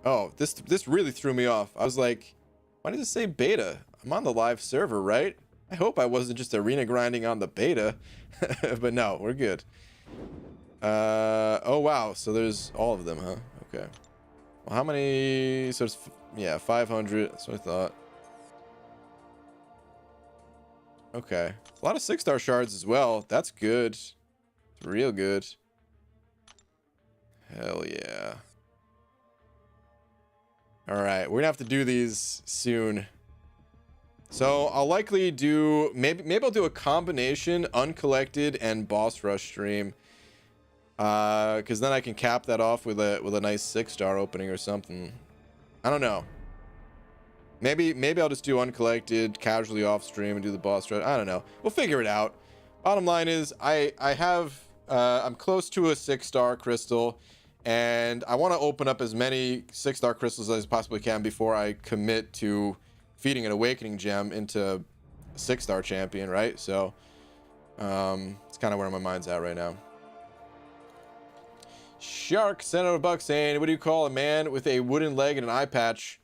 Oh, this really threw me off. I was like, why does it say beta? I'm on the live server, right? I hope I wasn't just arena grinding on the beta. But no, we're good. Oh wow, so there's all of them, huh? Okay. Well, how many? So it's, yeah, 500. That's what I thought. Okay. A lot of 6-star shards as well. That's good. It's real good. Hell yeah. All right, we're gonna have to do these soon. So I'll likely do, maybe I'll do a combination uncollected and boss rush stream. Because then I can cap that off with a nice 6-star opening or something. I don't know. Maybe I'll just do uncollected, casually off stream and do the boss rush. I don't know. We'll figure it out. Bottom line is I'm close to a 6-star crystal, and I want to open up as many 6-star crystals as I possibly can before I commit to feeding an awakening gem into a 6-star champion, right? So it's kind of where my mind's at right now. Shark sent out a buck saying, what do you call a man with a wooden leg and an eye patch?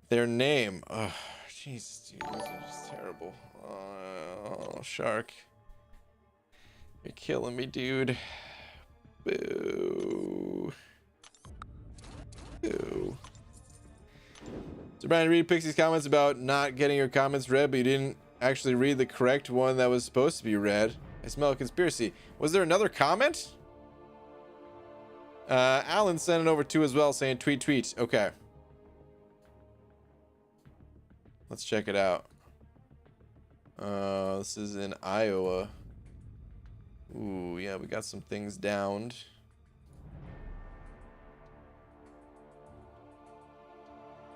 Their name. Oh, jeez, dude, these are just terrible. Oh, Shark. You're killing me, dude. Boo. Boo. So Brian, read Pixie's comments about not getting your comments read, but you didn't actually read the correct one that was supposed to be read. I smell a conspiracy. Was there another comment? Alan sent it over too as well, saying tweet. Okay. Let's check it out. This is in Iowa. Ooh, yeah, we got some things downed.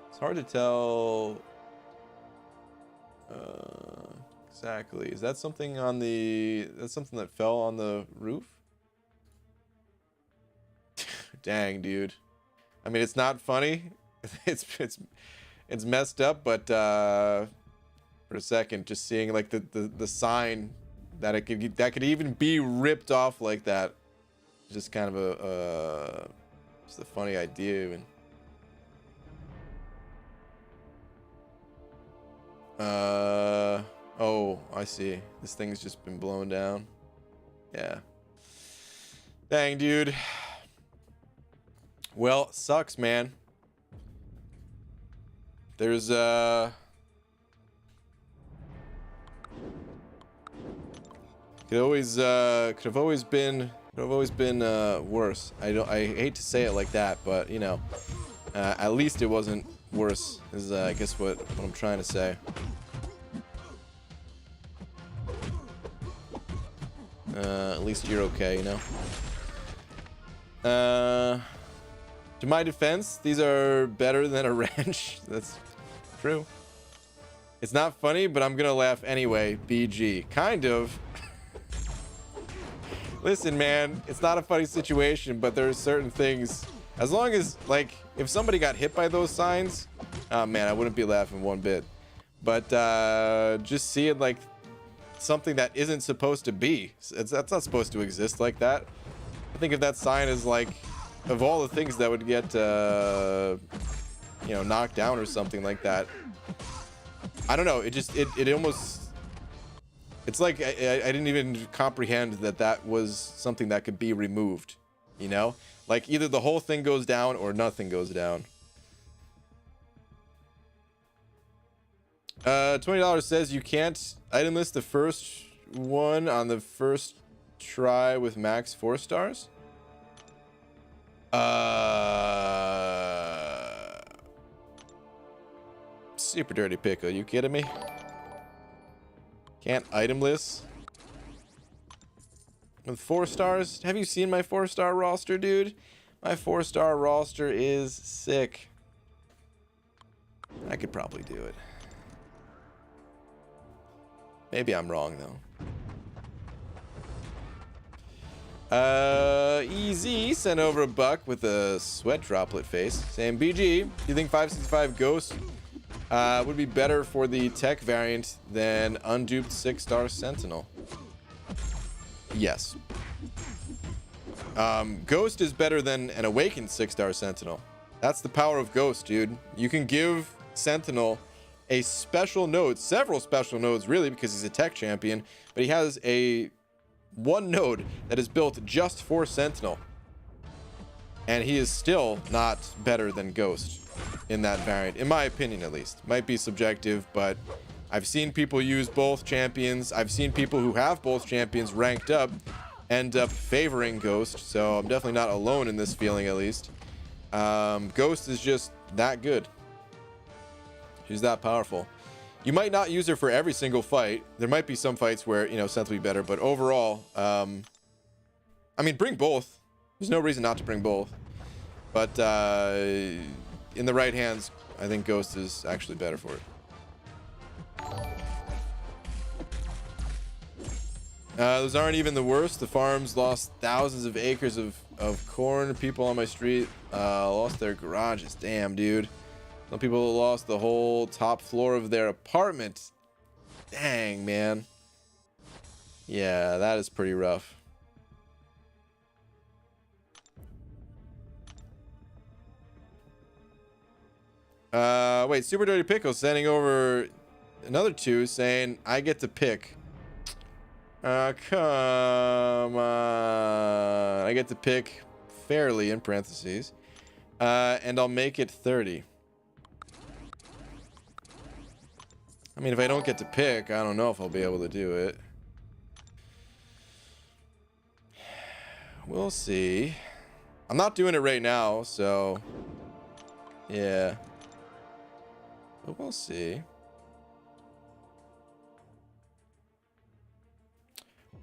It's hard to tell exactly. Is that something on the... That's something that fell on the roof? Dang, dude. I mean, it's not funny. It's messed up, but for a second, just seeing like the sign that that could even be ripped off like that, just kind of just a funny idea even. Oh, I see. This thing's just been blown down. Yeah. Dang, dude. Well, sucks, man. There's could have always been worse. I hate to say it like that, but you know, at least it wasn't worse is I guess what I'm trying to say. At least you're okay, you know. To my defense, these are better than a wrench. That's true. It's not funny, but I'm gonna laugh anyway. BG. Kind of. Listen, man, it's not a funny situation, but there's certain things. As long as, like, if somebody got hit by those signs, oh man, I wouldn't be laughing one bit. But just seeing like something that isn't supposed to be, that's not supposed to exist like that. I think if that sign is like, of all the things that would get, you know, knocked down or something like that, I don't know. It almost, it's like I didn't even comprehend that was something that could be removed, you know? Like either the whole thing goes down or nothing goes down. $20 says you can't item list the first one on the first try with max 4 stars. Super dirty pickle. You kidding me? Can't item list with 4 stars? Have you seen my 4-star roster, dude? My 4-star roster is sick. I could probably do it. Maybe I'm wrong though. Easy sent over a buck with a sweat droplet face saying, BG, you think 565 Ghost would be better for the tech variant than unduped 6-star Sentinel? Yes. Ghost is better than an awakened 6-star Sentinel. That's the power of Ghost, dude. You can give Sentinel a special node, several special nodes really, because he's a tech champion, but he has a one node that is built just for Sentinel. And he is still not better than Ghost in that variant, in my opinion at least. Might be subjective, but I've seen people use both champions. I've seen people who have both champions ranked up end up favoring Ghost, so I'm definitely not alone in this feeling at least. Ghost is just that good. She's that powerful. You might not use her for every single fight. There might be some fights where, you know, Sentinel will be better, but overall, I mean, bring both. There's no reason not to bring both. But in the right hands, I think Ghost is actually better for it. Those aren't even the worst. The farms lost thousands of acres of corn. People on my street lost their garages. Damn, dude. Some people lost the whole top floor of their apartment. Dang, man. Yeah, that is pretty rough. Wait, Super Dirty Pickle sending over another 2 saying I get to pick. Come on. I get to pick fairly in parentheses. And I'll make it 30. I mean, if I don't get to pick, I don't know if I'll be able to do it. We'll see. I'm not doing it right now, so yeah. But we'll see.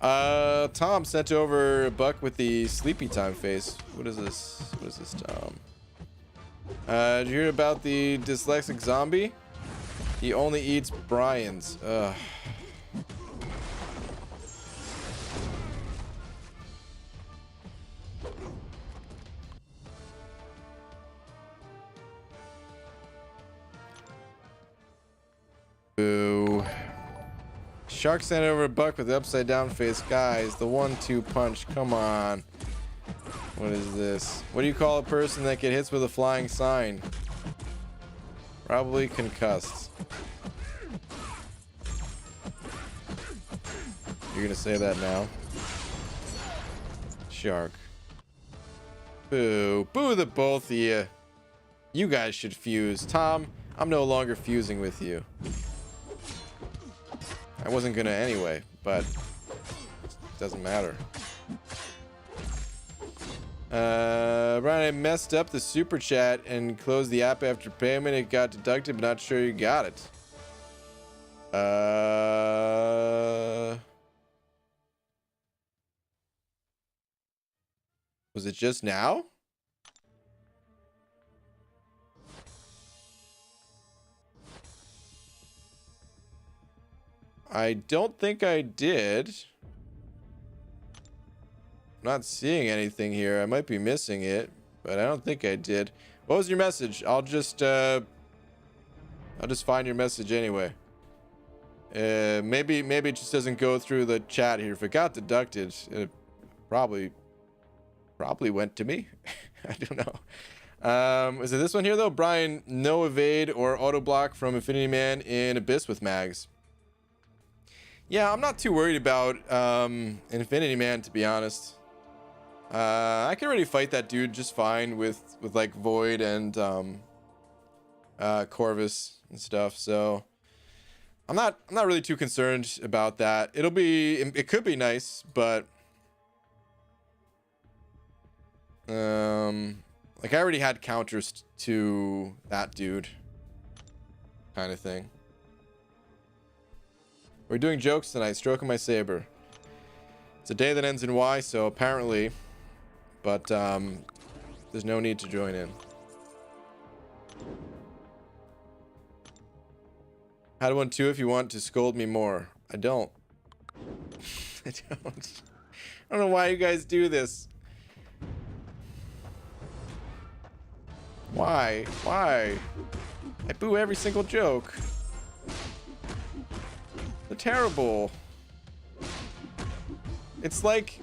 Tom sent over a buck with the sleepy time face. What is this? What is this, Tom? Did you hear about the dyslexic zombie? He only eats Brian's. Ugh. Boo. Shark sent over a buck with the upside down face. Guys, the 1-2 punch. Come on. What is this? What do you call a person that gets hits with a flying sign? Probably concussed. You're gonna say that now? Shark. Boo. Boo the both of you. You guys should fuse. Tom, I'm no longer fusing with you. I wasn't gonna anyway, but it doesn't matter. Brian, I messed up the super chat and closed the app after payment. It got deducted, but not sure you got it. Was it just now? I don't think I did. I'm not seeing anything here. I might be missing it, but I don't think I did. What was your message? I'll just find your message anyway. Maybe it just doesn't go through the chat here. If it got deducted, it probably went to me. I don't know. Is it this one here though? Brian, no evade or auto block from Infinity Man in Abyss with mags. Yeah, I'm not too worried about Infinity Man, to be honest. I can already fight that dude just fine with like Void and Corvus and stuff. So I'm not really too concerned about that. It could be nice, but like I already had counters to that dude kind of thing. We're doing jokes tonight, stroking my saber. It's a day that ends in Y, so apparently, but there's no need to join in. Had one too if you want to scold me more. I don't. I don't know why you guys do this. Why? I boo every single joke. They're terrible. It's like,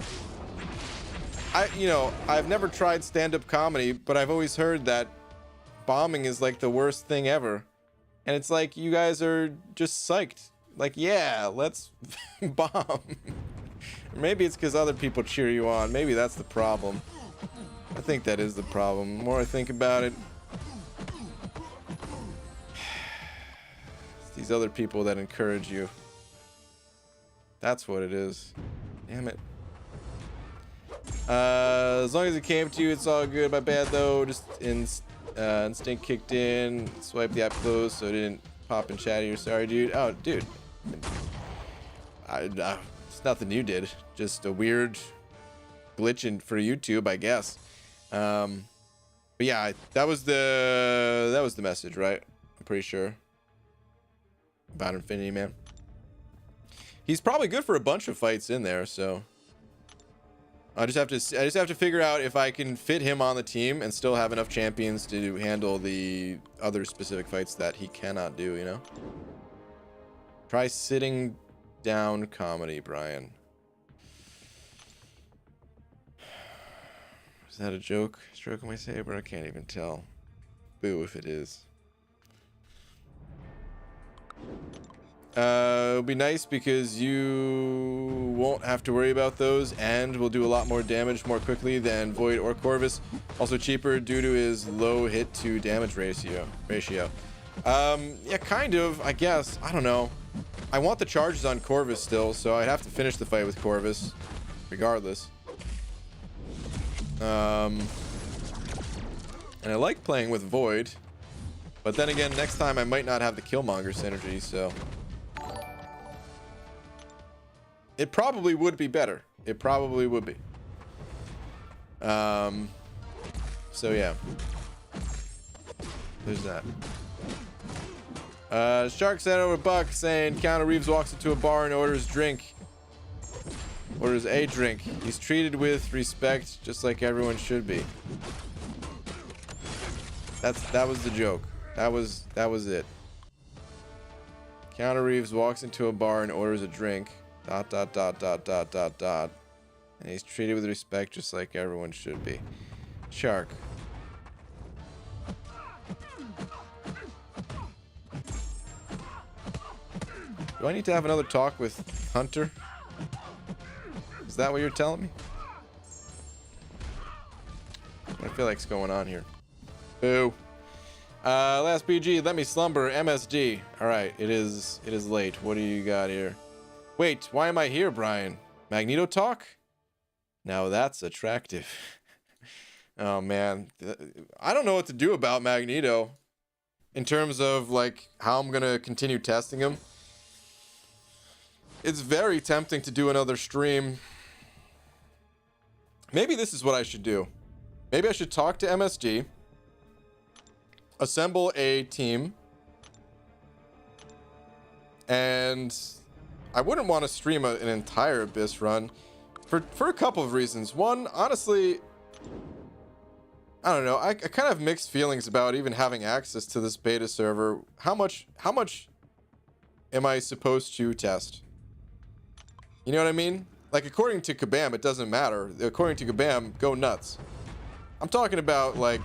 I've never tried stand-up comedy, but I've always heard that bombing is like the worst thing ever. And it's like you guys are just psyched. Like, yeah, let's bomb. Maybe it's because other people cheer you on. Maybe that's the problem. I think that is the problem. The more I think about it, it's these other people that encourage you. That's what it is. Damn it. As long as it came to you, it's all good. My bad though. Just instinct kicked in. Swipe the app closed so it didn't pop in chat here. Sorry, dude. Oh, dude. It's nothing you did. Just a weird glitch in for YouTube, I guess. But yeah, that was the message, right? I'm pretty sure about Infinity Man. He's probably good for a bunch of fights in there, so I just have to figure out if I can fit him on the team and still have enough champions to handle the other specific fights that he cannot do, you know? Try sitting down comedy, Brian. Is that a joke? Stroking my saber? I can't even tell. Boo if it is. It'll be nice because you won't have to worry about those and will do a lot more damage more quickly than Void or Corvus. Also cheaper due to his low hit to damage ratio. Yeah, kind of, I guess. I don't know. I want the charges on Corvus still, so I'd have to finish the fight with Corvus regardless. And I like playing with Void, but then again, next time I might not have the Killmonger synergy, so it probably would be better. It probably would be. So yeah, there's that. Shark sent over Buck saying Keanu Reeves walks into a bar and orders a drink. He's treated with respect, just like everyone should be. That was the joke. That was it. Keanu Reeves walks into a bar and orders a drink. ... And he's treated with respect, just like everyone should be. Shark. Do I need to have another talk with Hunter? Is that what you're telling me? What I feel like's going on here. Boo. Last BG, let me slumber. MSD. All right, it is late. What do you got here? Wait, why am I here, Brian? Magneto talk? Now that's attractive. Oh man, I don't know what to do about Magneto in terms of like how I'm gonna continue testing him. It's very tempting to do another stream. Maybe this is what I should do. Maybe I should talk to MSD, assemble a team, and I wouldn't want to stream an entire Abyss run for a couple of reasons. One, honestly, I don't know. I kind of have mixed feelings about even having access to this beta server. How much am I supposed to test? You know what I mean? Like, according to Kabam, it doesn't matter. According to Kabam, go nuts. I'm talking about, like,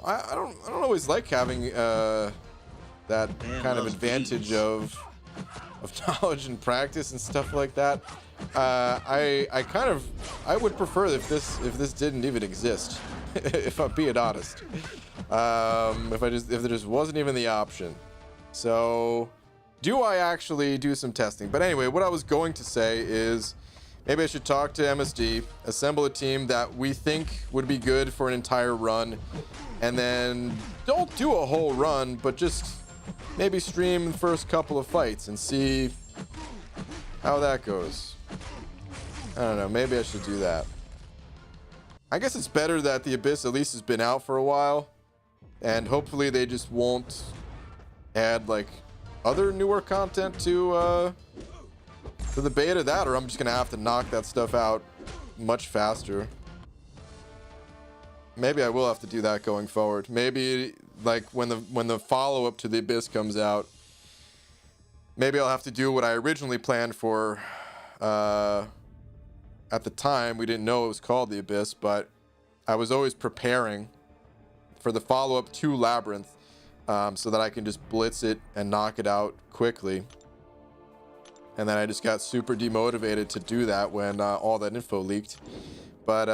I don't always like having that kind of advantage of knowledge and practice and stuff like that. I would prefer if this didn't even exist, if I'm being honest. If there just wasn't even the option. So, do I actually do some testing? But anyway, what I was going to say is maybe I should talk to MSD, assemble a team that we think would be good for an entire run, and then don't do a whole run, but just maybe stream the first couple of fights and see how that goes. I don't know, maybe I should do that. I guess it's better that the Abyss at least has been out for a while, and hopefully they just won't add like other newer content to the beta, that or I'm just gonna have to knock that stuff out much faster. Maybe I will have to do that going forward. Maybe like when the follow-up to the Abyss comes out, maybe I'll have to do what I originally planned for. At the time, we didn't know it was called the Abyss, but I was always preparing for the follow-up to Labyrinth. so that I can just blitz it and knock it out quickly. And then I just got super demotivated to do that when all that info leaked. But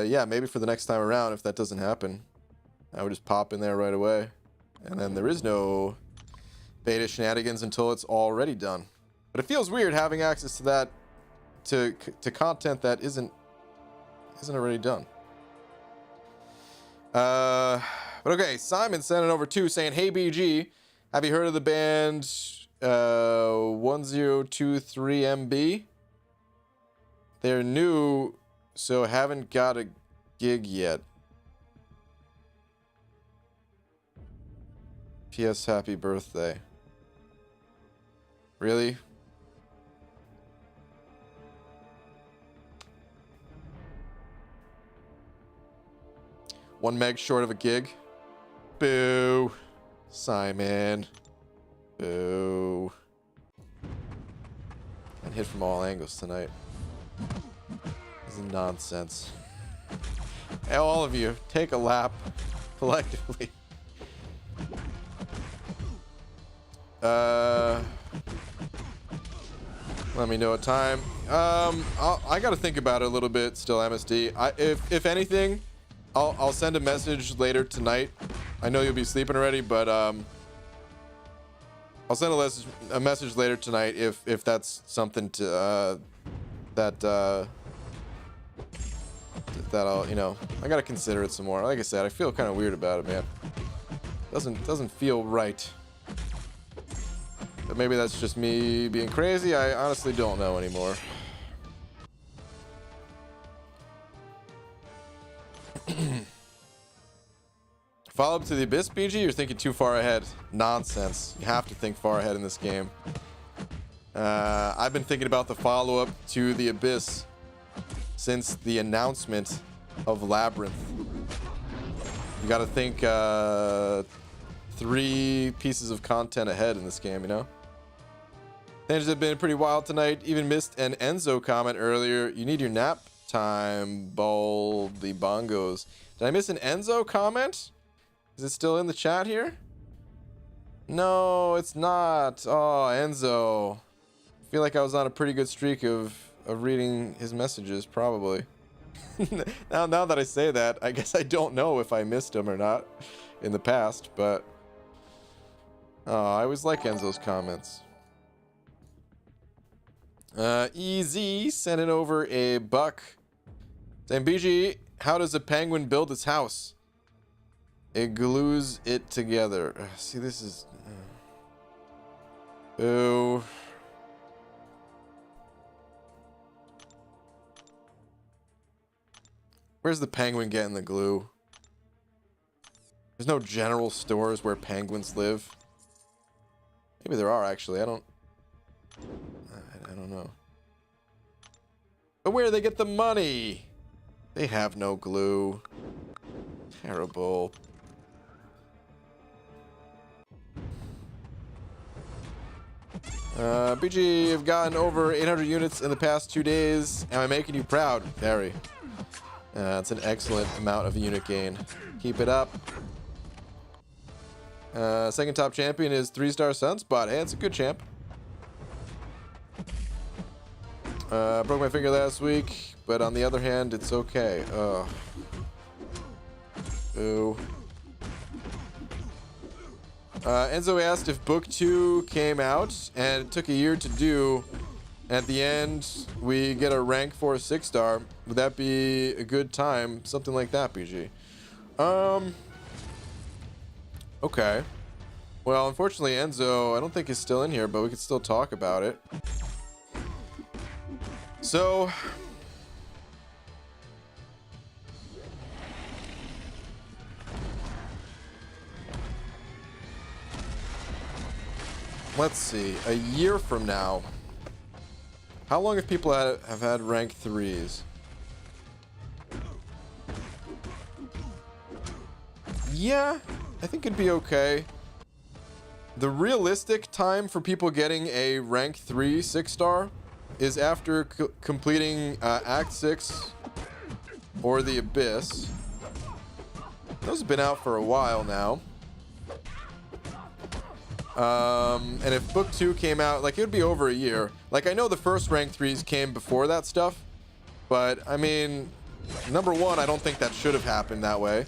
yeah, maybe for the next time around, if that doesn't happen, I would just pop in there right away. And then there is no beta shenanigans until it's already done. But it feels weird having access to that, to content that isn't already done. But okay, Simon sent it over too, saying, "Hey BG, have you heard of the band 1023MB? They're new, so haven't got a gig yet. P.S. Happy birthday." Really? One meg short of a gig? Boo. Simon. Boo. And hit from all angles tonight. This is nonsense. Hey, all of you, take a lap collectively. Let me know a time. I gotta think about it a little bit still, MSD. If anything, I'll send a message later tonight. I know you'll be sleeping already, but I'll send a message later tonight if that's something to that I'll, you know, I gotta consider it some more. Like I said, I feel kind of weird about it, man. Doesn't feel right. But maybe that's just me being crazy. I honestly don't know anymore. Follow up to the Abyss, BG? You're thinking too far ahead. Nonsense. You have to think far ahead in this game. I've been thinking about the follow-up to the Abyss since the announcement of Labyrinth. You gotta think 3 pieces of content ahead in this game, you know? Things have been pretty wild tonight. Even missed an Enzo comment earlier. You need your nap time, Baldy Bongos. Did I miss an Enzo comment? Is it still in the chat here? No, it's not. Oh, Enzo. I feel like I was on a pretty good streak of reading his messages, probably. now that I say that, I guess I don't know if I missed him or not in the past, but I always like Enzo's comments. EZ sending over a buck. Saying, BG, how does a penguin build its house? It glues it together. See, this is... Ooh. Where's the penguin getting the glue? There's no general stores where penguins live. Maybe there are, actually. I don't know. But where do they get the money? They have no glue. Terrible. BG, I've gotten over 800 units in the past 2 days. Am I making you proud? Very. It's an excellent amount of unit gain. Keep it up. Second top champion is 3-star Sunspot. Hey, it's a good champ. Broke my finger last week, but on the other hand, it's okay. Ooh. Enzo asked if Book 2 came out and it took a year to do. At the end, we get a rank 4 6-star. Would that be a good time? Something like that, BG. Okay. Well, unfortunately, Enzo, I don't think he's still in here, but we could still talk about it. So... let's see. A year from now... how long have people have had rank 3s? Yeah, I think it'd be okay. The realistic time for people getting a rank 3 6-star is after completing Act 6 or the Abyss. Those have been out for a while now. And if book 2 came out, like, it would be over a year. Like, I know the first rank 3s came before that stuff, but I mean, number one, I don't think that should have happened that way.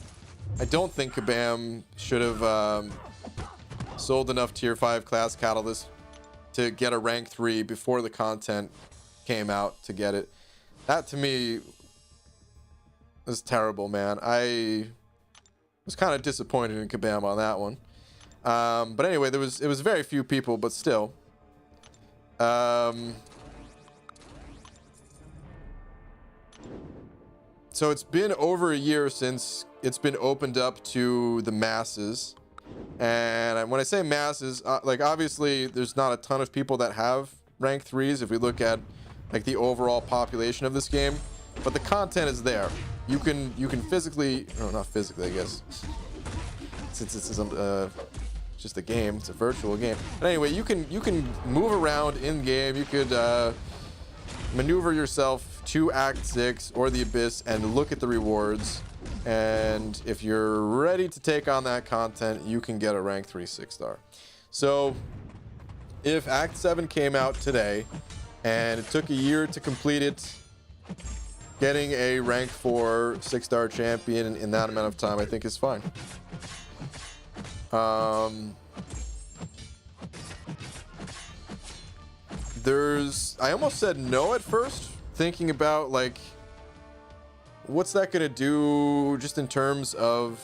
I don't think Kabam should have sold enough tier 5 class catalysts to get a rank 3 before the content came out to get it. That to me was terrible, man. I was kind of disappointed in Kabam on that one. But anyway, it was very few people, but still. So it's been over a year since it's been opened up to the masses. And when I say masses, like, obviously there's not a ton of people that have rank 3s if we look at like the overall population of this game, but the content is there. You can physically, no, not physically, I guess, since it's just a game, it's a virtual game. But anyway, you can move around in game. You could maneuver yourself to Act 6 or the Abyss and look at the rewards. And if you're ready to take on that content, you can get a rank 3 6-star. So if Act 7 came out today and it took a year to complete it, getting a rank 4 6-star champion in that amount of time, I think is fine. I almost said no at first, thinking about like, what's that gonna do just in terms of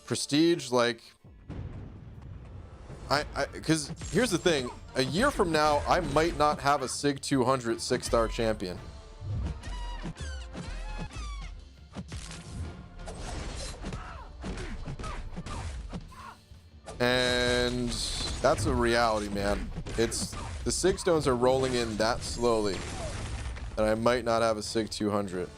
prestige? Like, because here's the thing, a year from now I might not have a SIG 200 6-star champion. And that's a reality, man. It's the SIG stones are rolling in that slowly that I might not have a SIG 200.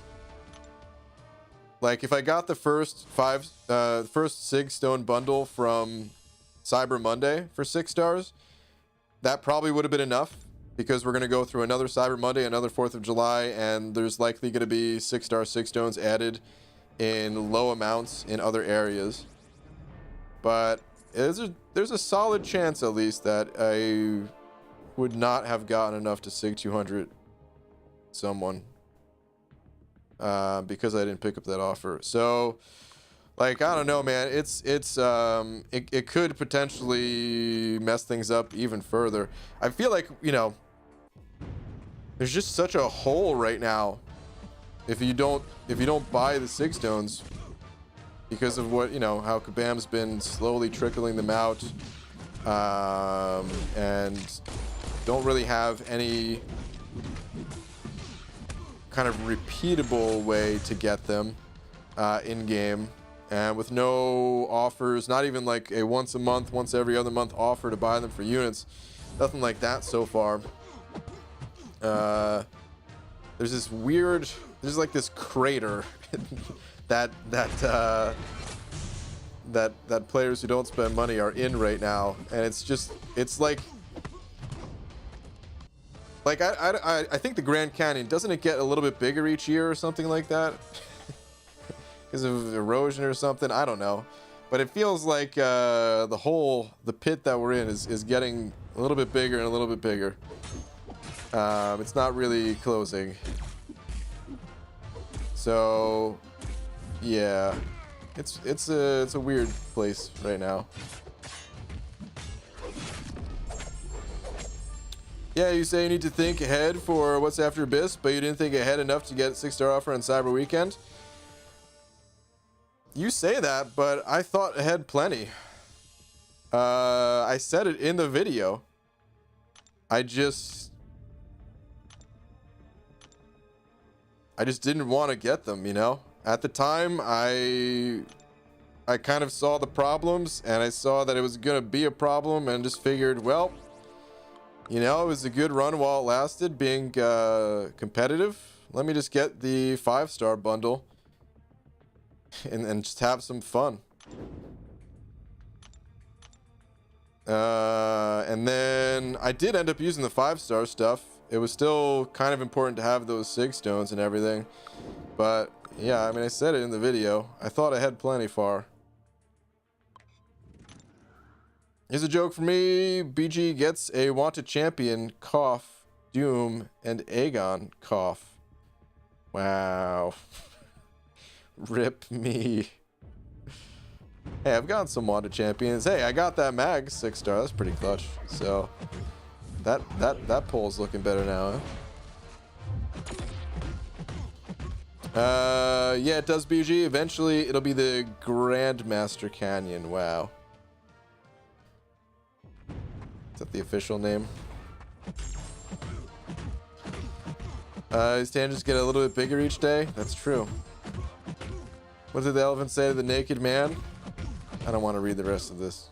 Like, if I got the first first SIG stone bundle from Cyber Monday for 6 stars, that probably would have been enough, because we're going to go through another Cyber Monday, another 4th of July, and there's likely going to be 6-star SIG stones added in low amounts in other areas. But there's a solid chance, at least, that I would not have gotten enough to SIG 200 someone because I didn't pick up that offer. So, like, I don't know, man. It could potentially mess things up even further. I feel like, you know, there's just such a hole right now if you don't buy the SIG stones, because of what, you know, how Kabam's been slowly trickling them out, and don't really have any kind of repeatable way to get them in game, and with no offers, not even like a once a month, once every other month offer to buy them for units, nothing like that so far. There's this weird, there's like this crater that players who don't spend money are in right now, and it's like I think the Grand Canyon, doesn't it get a little bit bigger each year or something like that? Because of erosion or something, I don't know, but it feels like the pit that we're in is getting a little bit bigger and a little bit bigger. It's not really closing. So yeah, it's a weird place right now. Yeah, you say you need to think ahead for what's after Abyss, but you didn't think ahead enough to get 6-star offer on Cyber Weekend. You say that, but I thought ahead plenty. I said it in the video. I just didn't want to get them, you know? At the time, I kind of saw the problems, and I saw that it was going to be a problem, and just figured, well, you know, it was a good run while it lasted, being competitive. Let me just get the 5-star bundle and just have some fun. And then I did end up using the 5-star stuff. It was still kind of important to have those SIG stones and everything. But yeah, I mean, I said it in the video. I thought I had plenty far. Here's a joke for me. BG gets a wanted champion, cough, Doom, and Aegon, cough. Wow. Rip me. Hey, I've gotten some wanted champions. Hey, I got that mag 6-star. That's pretty clutch. So that poll's looking better now, huh? Yeah, it does, BG. Eventually, it'll be the Grandmaster Canyon. Wow. Is that the official name? His tangents get a little bit bigger each day. That's true. What did the elephant say to the naked man? I don't want to read the rest of this.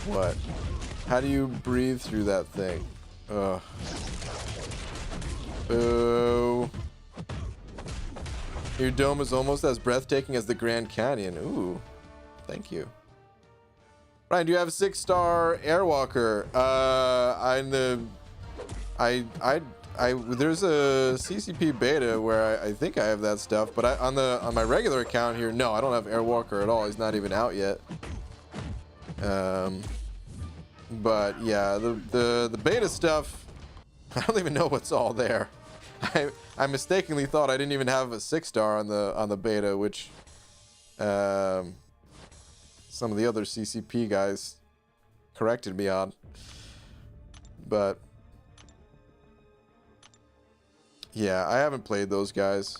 What? How do you breathe through that thing? Ugh. Boo. Your dome is almost as breathtaking as the Grand Canyon. Ooh. Thank you. Ryan, do you have a 6-star Airwalker? There's a CCP beta where I think I have that stuff, but on my regular account here, no, I don't have Airwalker at all. He's not even out yet. But yeah, the beta stuff, I don't even know what's all there. I mistakenly thought I didn't even have a 6-star on the beta, which some of the other CCP guys corrected me on. But yeah, I haven't played those guys.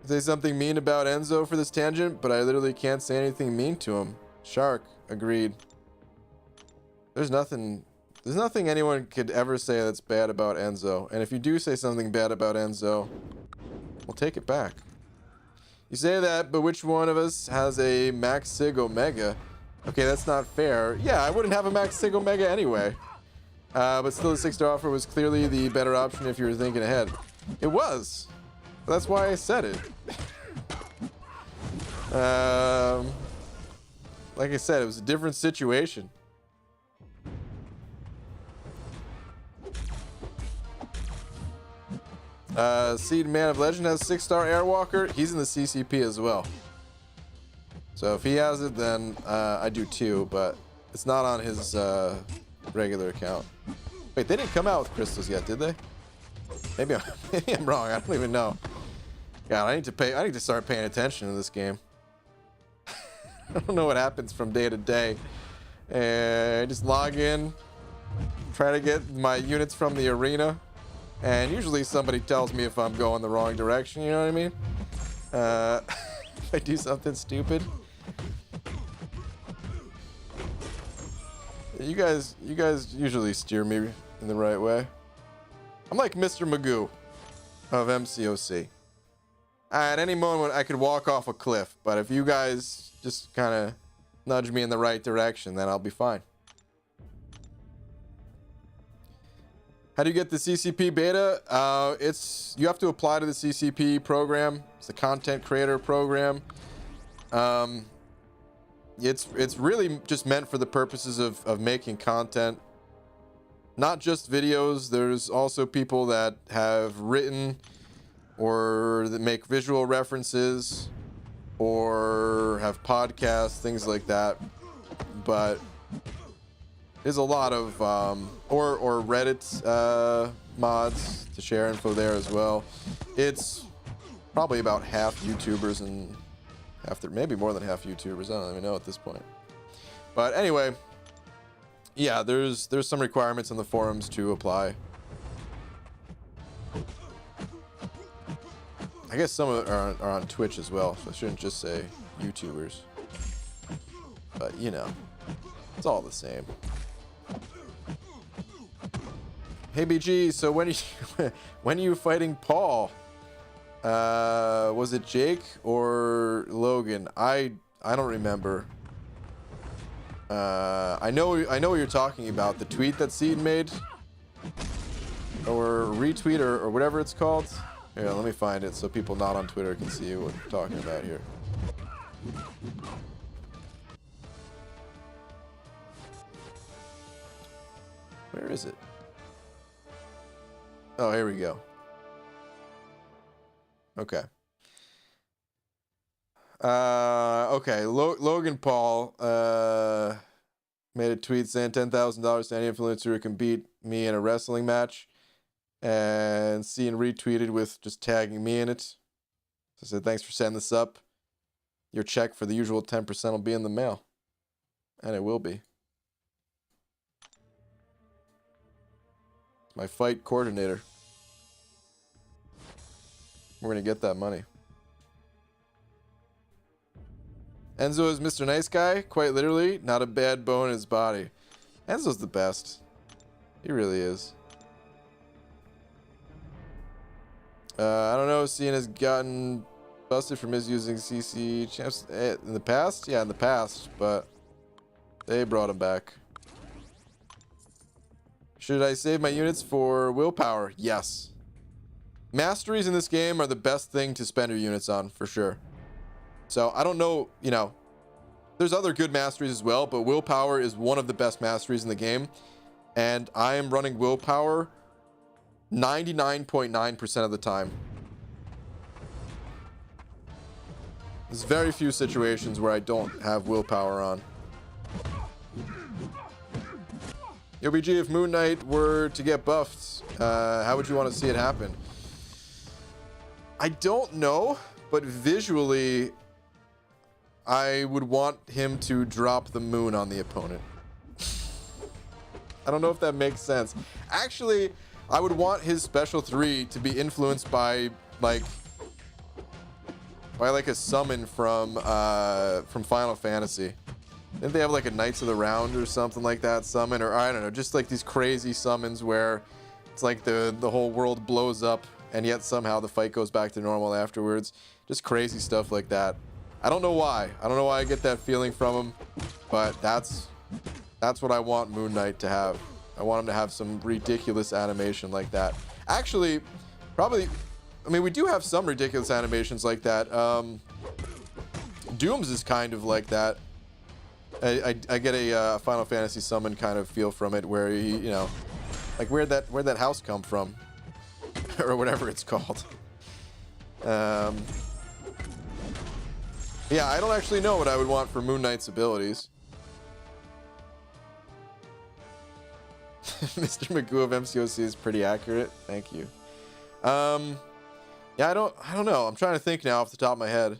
Say something mean about Enzo for this tangent, but I literally can't say anything mean to him. Shark, agreed. There's nothing anyone could ever say that's bad about Enzo. And if you do say something bad about Enzo, we'll take it back. You say that, but which one of us has a Max Sig Omega? Okay, that's not fair. Yeah, I wouldn't have a Max Sig Omega anyway. But still, the 6-star offer was clearly the better option if you were thinking ahead. It was. That's why I said it. Like I said, it was a different situation. Seed Man of Legend has 6-star Airwalker. He's in the CCP as well. So if he has it, then I do too, but it's not on his regular account. Wait, they didn't come out with crystals yet, did they? Maybe I'm wrong. I don't even know. God, I need to start paying attention to this game. I don't know what happens from day to day. I just log in, try to get my units from the arena, and usually somebody tells me if I'm going the wrong direction, you know what I mean? If I do something stupid. You guys usually steer me in the right way. I'm like Mr. Magoo of MCOC. At any moment, I could walk off a cliff, but if you guys just kind of nudge me in the right direction, then I'll be fine. How do you get the CCP beta? You have to apply to the CCP program. It's the content creator program. It's really just meant for the purposes of making content, not just videos. There's also people that have written or that make visual references or have podcasts, things like that. But there's a lot of or Reddit mods to share info there as well. It's probably about half YouTubers and maybe more than half YouTubers. I don't even know at this point. But anyway, yeah, there's some requirements in the forums to apply. I guess some of it are on Twitch as well, so I shouldn't just say YouTubers. But you know, it's all the same. Hey BG, so when are you fighting Paul? Was it Jake or Logan? I don't remember. I know what you're talking about. The tweet that Seed made, or retweet, or whatever it's called. Here, let me find it so people not on Twitter can see what we're talking about here. Where is it? Oh, here we go. Okay. Okay. Logan Paul made a tweet saying $10,000 to any influencer who can beat me in a wrestling match, and seeing retweeted with just tagging me in it. So I said, thanks for setting this up. Your check for the usual 10% will be in the mail. And it will be. It's my fight coordinator. We're going to get that money. Enzo is Mr. Nice Guy, quite literally. Not a bad bone in his body. Enzo's the best. He really is. I don't know, Cena has gotten busted for misusing CC champs in the past? Yeah, in the past, but they brought him back. Should I save my units for willpower? Yes. Masteries in this game are the best thing to spend your units on, for sure. So, I don't know, you know, there's other good masteries as well, but willpower is one of the best masteries in the game. And I am running willpower 99.9% of the time. There's very few situations where I don't have willpower on. YoBG, if Moon Knight were to get buffed, how would you want to see it happen? I don't know, but visually, I would want him to drop the moon on the opponent. I don't know if that makes sense. Actually, I would want his special 3 to be influenced by like a summon from Final Fantasy. Didn't they have like a Knights of the Round or something like that summon? Or I don't know, just like these crazy summons where it's like the whole world blows up and yet somehow the fight goes back to normal afterwards. Just crazy stuff like that. I don't know why. I don't know why I get that feeling from him, but that's what I want Moon Knight to have. I want him to have some ridiculous animation like that. Actually, probably, I mean, we do have some ridiculous animations like that. Doom's is kind of like that. I get a Final Fantasy summon kind of feel from it, where he, you know, like where'd that house come from, or whatever it's called. Yeah, I don't actually know what I would want for Moon Knight's abilities. Mr. Magoo of MCOC is pretty accurate. Thank you. Yeah, I don't know. I'm trying to think now off the top of my head.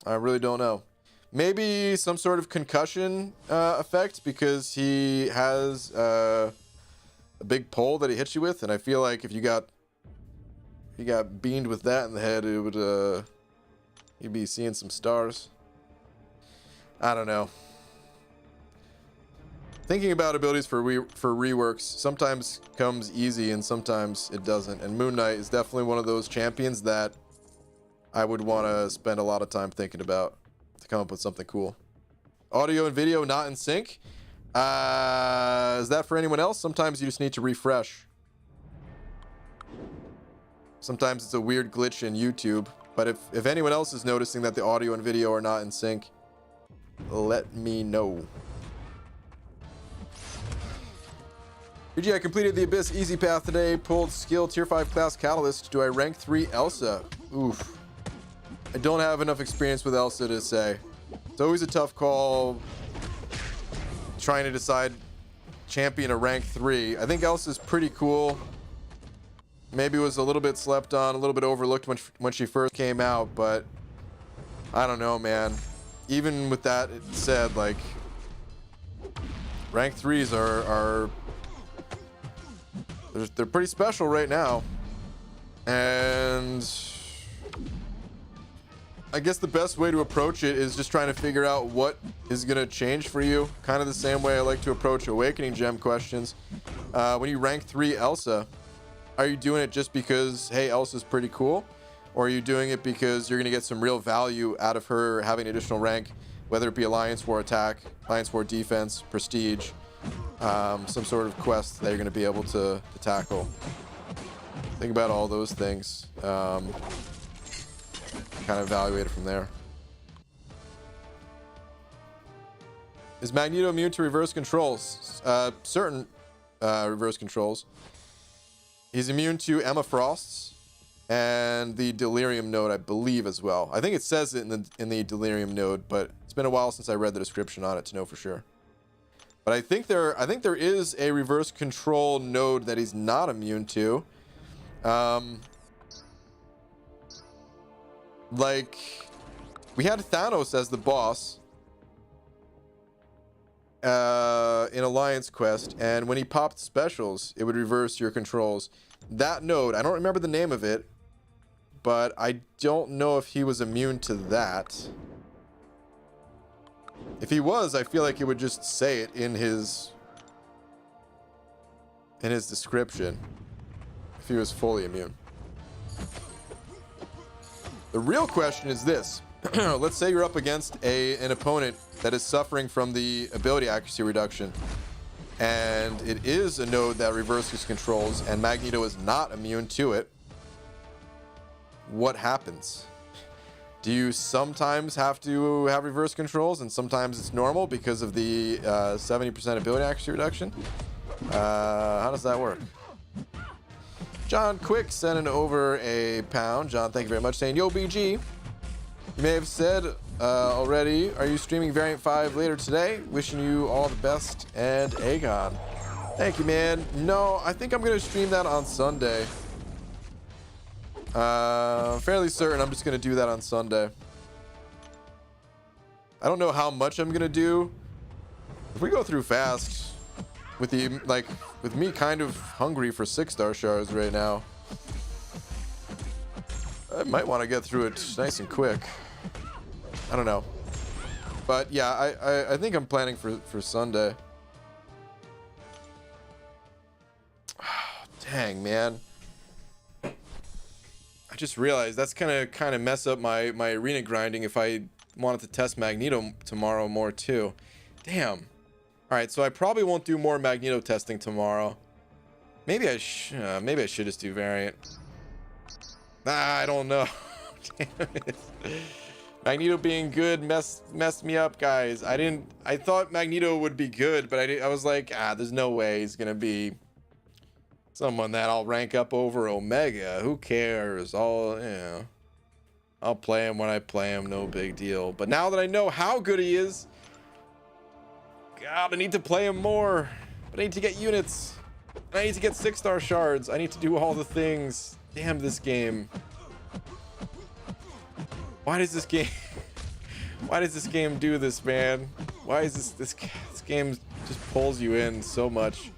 I really don't know. Maybe some sort of concussion effect, because he has a big pole that he hits you with, and I feel like if you got beamed with that in the head, it would you'd be seeing some stars. I don't know. Thinking about abilities for reworks sometimes comes easy and sometimes it doesn't. And Moon Knight is definitely one of those champions that I would want to spend a lot of time thinking about to come up with something cool. Audio and video not in sync. Is that for anyone else? Sometimes you just need to refresh. Sometimes it's a weird glitch in YouTube. But if anyone else is noticing that the audio and video are not in sync, let me know. BG, I completed the Abyss Easy Path today. Pulled skill tier 5 class Catalyst. Do I rank 3 Elsa? Oof. I don't have enough experience with Elsa to say. It's always a tough call trying to decide champion a rank 3. I think Elsa's pretty cool. Maybe was a little bit slept on, a little bit overlooked when she first came out, but I don't know, man. Even with that said, like, rank 3s are they're pretty special right now. And I guess the best way to approach it is just trying to figure out what is going to change for you. Kind of the same way I like to approach Awakening Gem questions. When you rank 3 Elsa, are you doing it just because, hey, Elsa's pretty cool? Or are you doing it because you're going to get some real value out of her having additional rank, whether it be Alliance War attack, Alliance War defense, prestige, some sort of quest that you're going to be able to tackle? Think about all those things. Kind of evaluate it from there. Is Magneto immune to reverse controls? Certain reverse controls. He's immune to Emma Frost's. and the Delirium node, I believe, as well. I think it says it in the Delirium node, but it's been a while since I read the description on it to know for sure. But I think there is a reverse control node that he's not immune to. Like, we had Thanos as the boss in Alliance Quest, and when he popped specials, it would reverse your controls. That node, I don't remember the name of it, but I don't know if he was immune to that. If he was, I feel like it would just say it in his description if he was fully immune. The real question is this. Let's say you're up against an opponent that is suffering from the ability accuracy reduction, and it is a node that reverses controls, and Magneto is not immune to it. What happens? Do you sometimes have to have reverse controls, and sometimes it's normal because of the 70% ability accuracy reduction? How does that work? John Quick sending over a pound. John, thank you very much. Saying, yo, BG. You may have said already, are you streaming Variant 5 later today? Wishing you all the best, and Aegon. Thank you, man. No, I think I'm going to stream that on Sunday. Fairly certain I'm just going to do that on Sunday. I don't know how much I'm going to do. If we go through fast, with me kind of hungry for 6-star shards right now, I might want to get through it nice and quick. I don't know. But yeah, I think I'm planning for Sunday. Dang, man. I just realized that's kind of mess up my arena grinding if I wanted to test Magneto tomorrow more too. Damn. All right, so I probably won't do more Magneto testing tomorrow. Maybe I should just do variant. I don't know. Damn it. Magneto being good messed me up, guys. I thought Magneto would be good, but I was like, there's no way he's gonna be someone that I'll rank up over Omega. Who cares? I'll play him when I play him, no big deal. But now that I know how good he is, God, I need to play him more. But I need to get units. I need to get 6-star shards. I need to do all the things. Damn this game. Why does this game do this, man? Why is this game just pulls you in so much?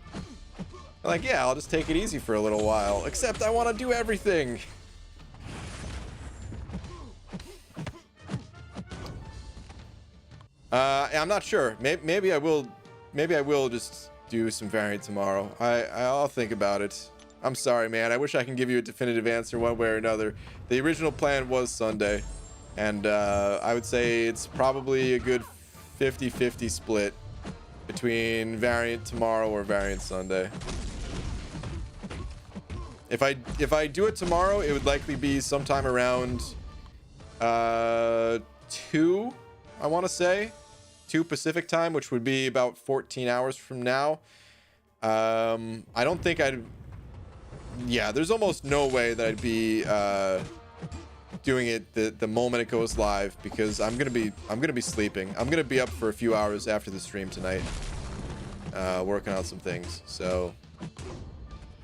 Like, yeah, I'll just take it easy for a little while. Except I want to do everything. I'm not sure. Maybe I will just do some variant tomorrow. I'll think about it. I'm sorry, man. I wish I can give you a definitive answer one way or another. The original plan was Sunday, and I would say it's probably a good 50-50 split between variant tomorrow or variant Sunday. If I do it tomorrow, it would likely be sometime around 2, I want to say. 2 Pacific time, which would be about 14 hours from now. I don't think yeah, there's almost no way that I'd be doing it the moment it goes live, because I'm gonna be sleeping. I'm gonna be up for a few hours after the stream tonight, working on some things. So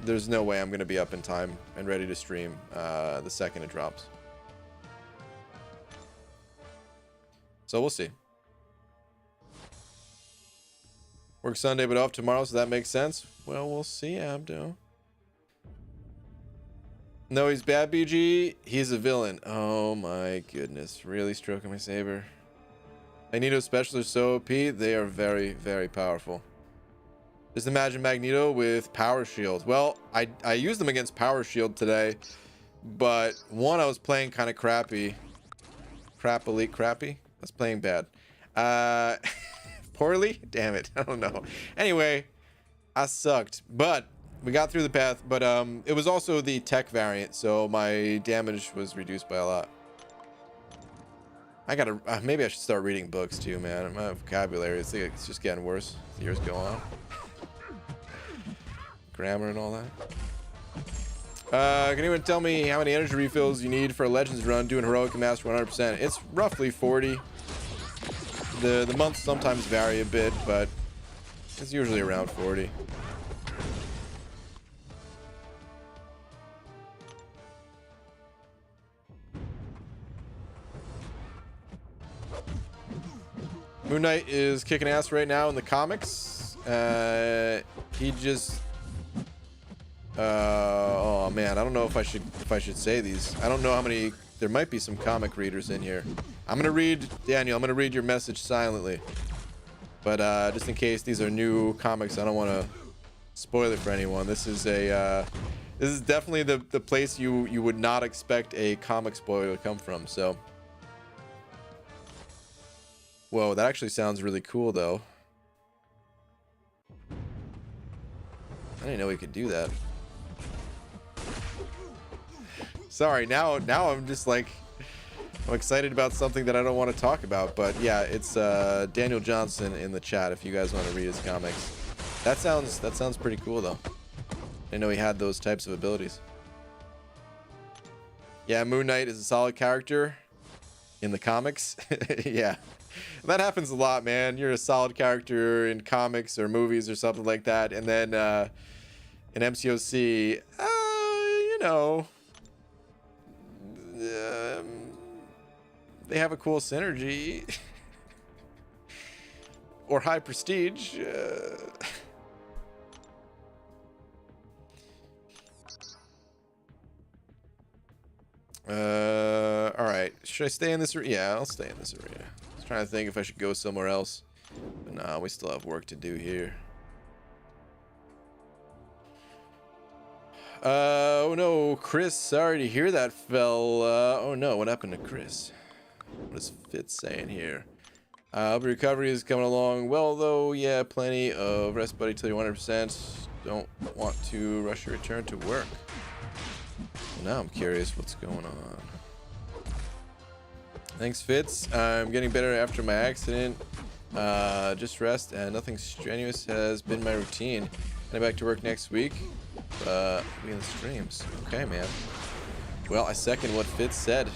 there's no way I'm gonna be up in time and ready to stream the second it drops. So we'll see. Work Sunday but off tomorrow, so that makes sense. Well, we'll see, Abdo. No, he's bad, BG. He's a villain. Oh my goodness. Really stroking my saber. Magneto specials are so OP. They are very, very powerful. Just imagine Magneto with Power Shield. Well, I used them against Power Shield today, but one, I was playing kind of crappy. Crappy? I was playing bad. Poorly? Damn it. I don't know. Anyway, I sucked, but we got through the path. But it was also the tech variant, so my damage was reduced by a lot. I gotta maybe I should start reading books too, man. My vocabulary, it's just getting worse as the years go on. Grammar and all that. Can anyone tell me how many energy refills you need for a Legends run doing Heroic and Master 100%? It's roughly 40. The months sometimes vary a bit, but it's usually around 40. Moon Knight is kicking ass right now in the comics. He just oh man, I don't know if I should say these. I don't know how many. There might be some comic readers in here. I'm gonna read, Daniel, I'm gonna read your message silently, but just in case these are new comics, I don't want to spoil it for anyone. This is definitely the place you would not expect a comic spoiler to come from. So whoa, that actually sounds really cool though. I didn't know we could do that. Sorry, now I'm just like, I'm excited about something that I don't want to talk about, but yeah, it's Daniel Johnson in the chat if you guys want to read his comics. That sounds pretty cool though. I know he had those types of abilities. Yeah, Moon Knight is a solid character in the comics. Yeah, that happens a lot, man. You're a solid character in comics or movies or something like that, and then in MCOC, you know, they have a cool synergy or high prestige. All right, should I stay in this arena? Yeah, I'll stay in this arena. I was trying to think if I should go somewhere else, but nah, we still have work to do here. Oh no, Chris, sorry to hear that fell. Oh no, what happened to Chris? What is Fitz saying here? Hope your recovery is coming along well though. Yeah, plenty of rest, buddy, till you're 100%. Don't want to rush your return to work. Now I'm curious what's going on. Thanks, Fitz. I'm getting better after my accident. Just rest and nothing strenuous has been my routine. Heading back to work next week. We in the streams. Okay, man. Well, I second what Fitz said.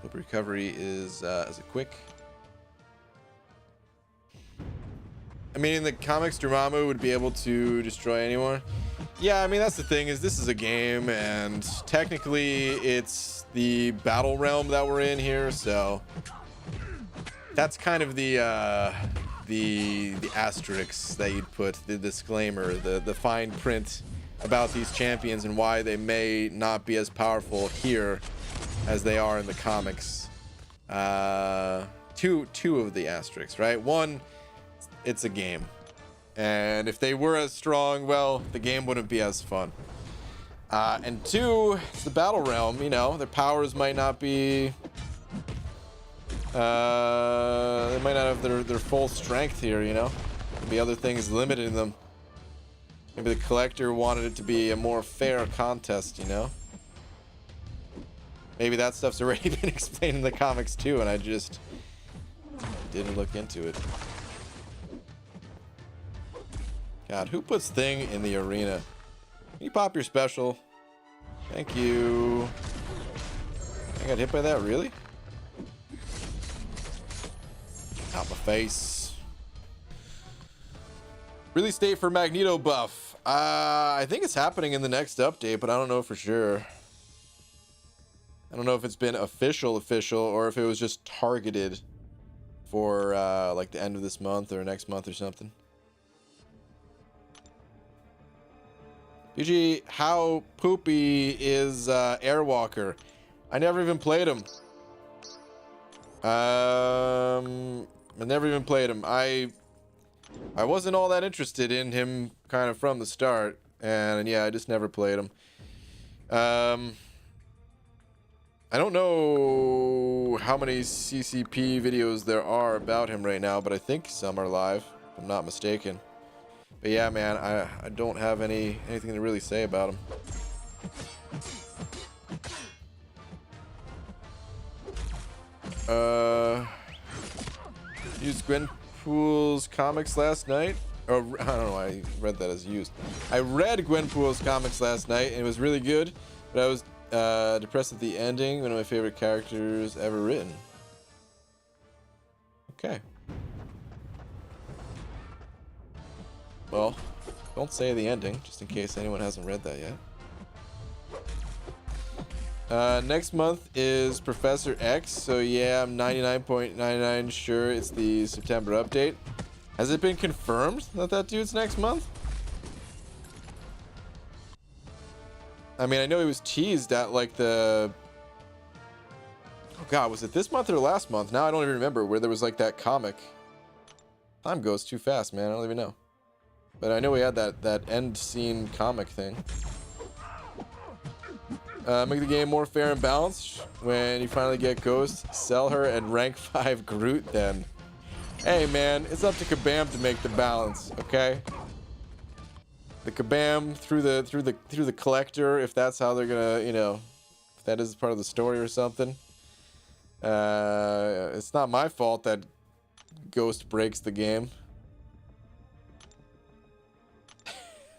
Hope recovery is a quick. I mean, in the comics, Dormammu would be able to destroy anyone. Yeah, I mean, that's the thing, is this is a game, and technically it's the battle realm that we're in here, so that's kind of the asterisks that you'd put, the disclaimer, the fine print about these champions and why they may not be as powerful here as they are in the comics. Two of the asterisks, right? One, it's a game. And if they were as strong, well, the game wouldn't be as fun. And two, it's the battle realm, you know, their powers might not be... they might not have their full strength here, you know? Maybe other things limiting them. Maybe the collector wanted it to be a more fair contest, you know? Maybe that stuff's already been explained in the comics too, and I just didn't look into it. God, who puts Thing in the arena? Can you pop your special? Thank you. I got hit by that, really? Out my face. Release date for Magneto buff. I think it's happening in the next update, but I don't know for sure. I don't know if it's been official or if it was just targeted for like the end of this month or next month or something. UG, how poopy is Airwalker? I never even played him. I never even played him. I wasn't all that interested in him kind of from the start, and yeah, I just never played him. I don't know how many CCP videos there are about him right now, but I think some are live, if I'm not mistaken. But yeah, man, I don't have anything to really say about him. Used Gwenpool's comics last night. Or I don't know why I read that as used. I read Gwenpool's comics last night and it was really good, but I was depressed at the ending. One of my favorite characters ever written. Okay. Well, don't say the ending, just in case anyone hasn't read that yet. Next month is Professor X, so yeah, I'm 99.99 sure it's the September update. Has it been confirmed that that dude's next month? I mean, I know he was teased at like the... Oh god, was it this month or last month? Now I don't even remember, where there was like that comic. Time goes too fast, man. I don't even know. But I know we had that end scene comic thing. Make the game more fair and balanced. When you finally get Ghost, sell her and rank 5 Groot then. Hey man, it's up to Kabam to make the balance, okay? The Kabam through the collector, if that's how they're gonna, you know, if that is part of the story or something. It's not my fault that Ghost breaks the game.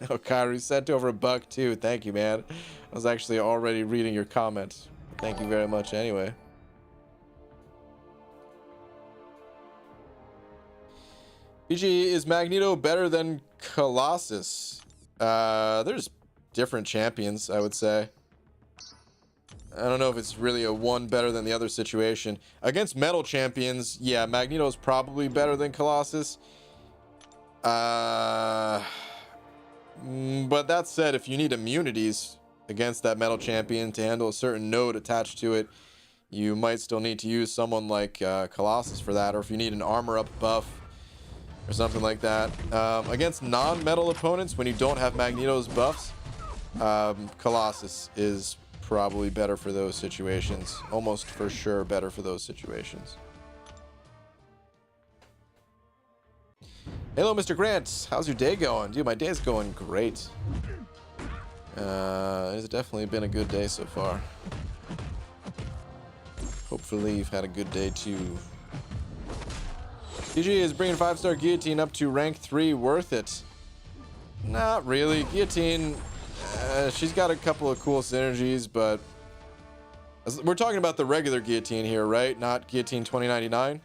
Oh, Kyrie sent over $1 too. Thank you, man. I was actually already reading your comment. Thank you very much anyway. PG, is Magneto better than Colossus? There's different champions, I would say. I don't know if it's really a one better than the other situation. Against metal champions, yeah, Magneto's probably better than Colossus. But that said, if you need immunities against that metal champion to handle a certain node attached to it, you might still need to use someone like Colossus for that, or if you need an armor up buff or something like that. Against non-metal opponents, when you don't have Magneto's buffs, Colossus is probably better for those situations. Almost for sure better for those situations. Hello, Mr. Grant. How's your day going? Dude, my day's going great. It's definitely been a good day so far. Hopefully you've had a good day too. GG, is bringing 5-star Guillotine up to rank 3 worth it? Not really. Guillotine, she's got a couple of cool synergies, but we're talking about the regular Guillotine here, right? Not Guillotine 2099.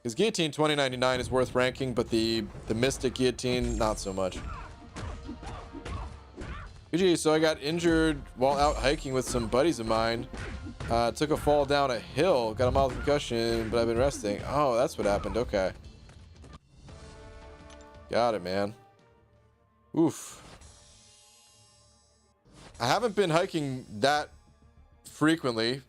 Because Guillotine 2099 is worth ranking, but the Mystic Guillotine, not so much. GG, so I got injured while out hiking with some buddies of mine. Took a fall down a hill, got a mild concussion, but I've been resting. Oh, that's what happened. Okay. Got it, man. Oof. I haven't been hiking that frequently.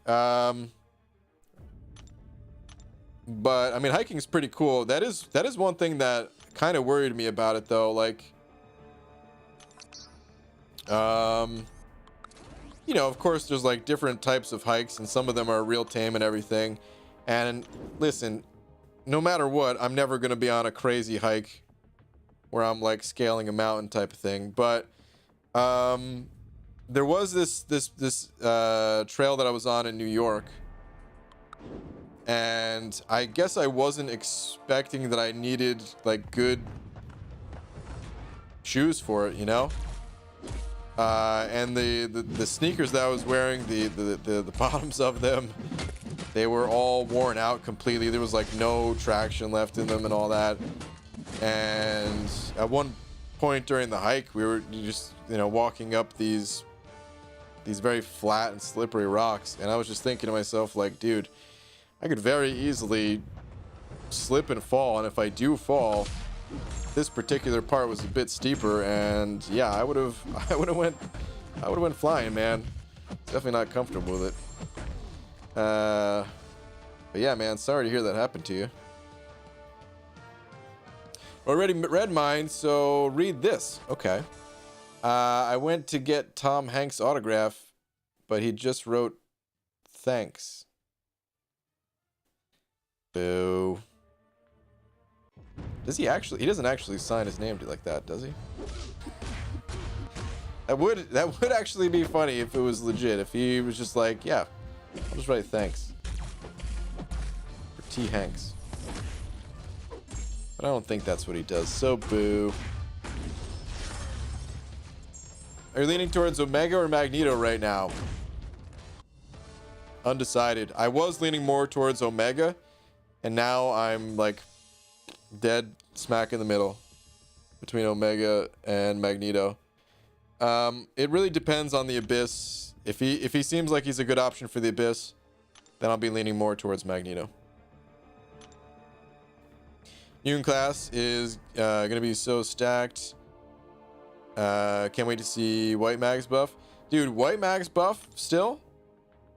But I mean, hiking is pretty cool. That is one thing that kind of worried me about it, though. Like, you know, of course, there's like different types of hikes, and some of them are real tame and everything. And listen, no matter what, I'm never gonna be on a crazy hike where I'm like scaling a mountain type of thing. But there was this trail that I was on in New York, and I guess I wasn't expecting that I needed like good shoes for it, you know. And the sneakers that I was wearing, the bottoms of them, they were all worn out completely. There was like no traction left in them and all that. And at one point during the hike, we were just, you know, walking up these very flat and slippery rocks, and I was just thinking to myself, like, dude, I could very easily slip and fall, and if I do fall, this particular part was a bit steeper, and yeah, I would have went flying, man. Definitely not comfortable with it. But yeah, man, sorry to hear that happened to you. Already read mine, so read this. Okay. I went to get Tom Hanks' autograph, but he just wrote thanks. Boo. Does he actually? He doesn't actually sign his name like that, does he? That would actually be funny if it was legit. If he was just like, yeah, I'll just write thanks for T. Hanks. But I don't think that's what he does. So boo. Are you leaning towards Omega or Magneto right now? Undecided. I was leaning more towards Omega, and now I'm like dead smack in the middle between Omega and Magneto. It really depends on the Abyss. If he seems like he's a good option for the Abyss, then I'll be leaning more towards Magneto. Mutant class is gonna be so stacked. Can't wait to see White Mag's buff. Dude, White Mag's buff still.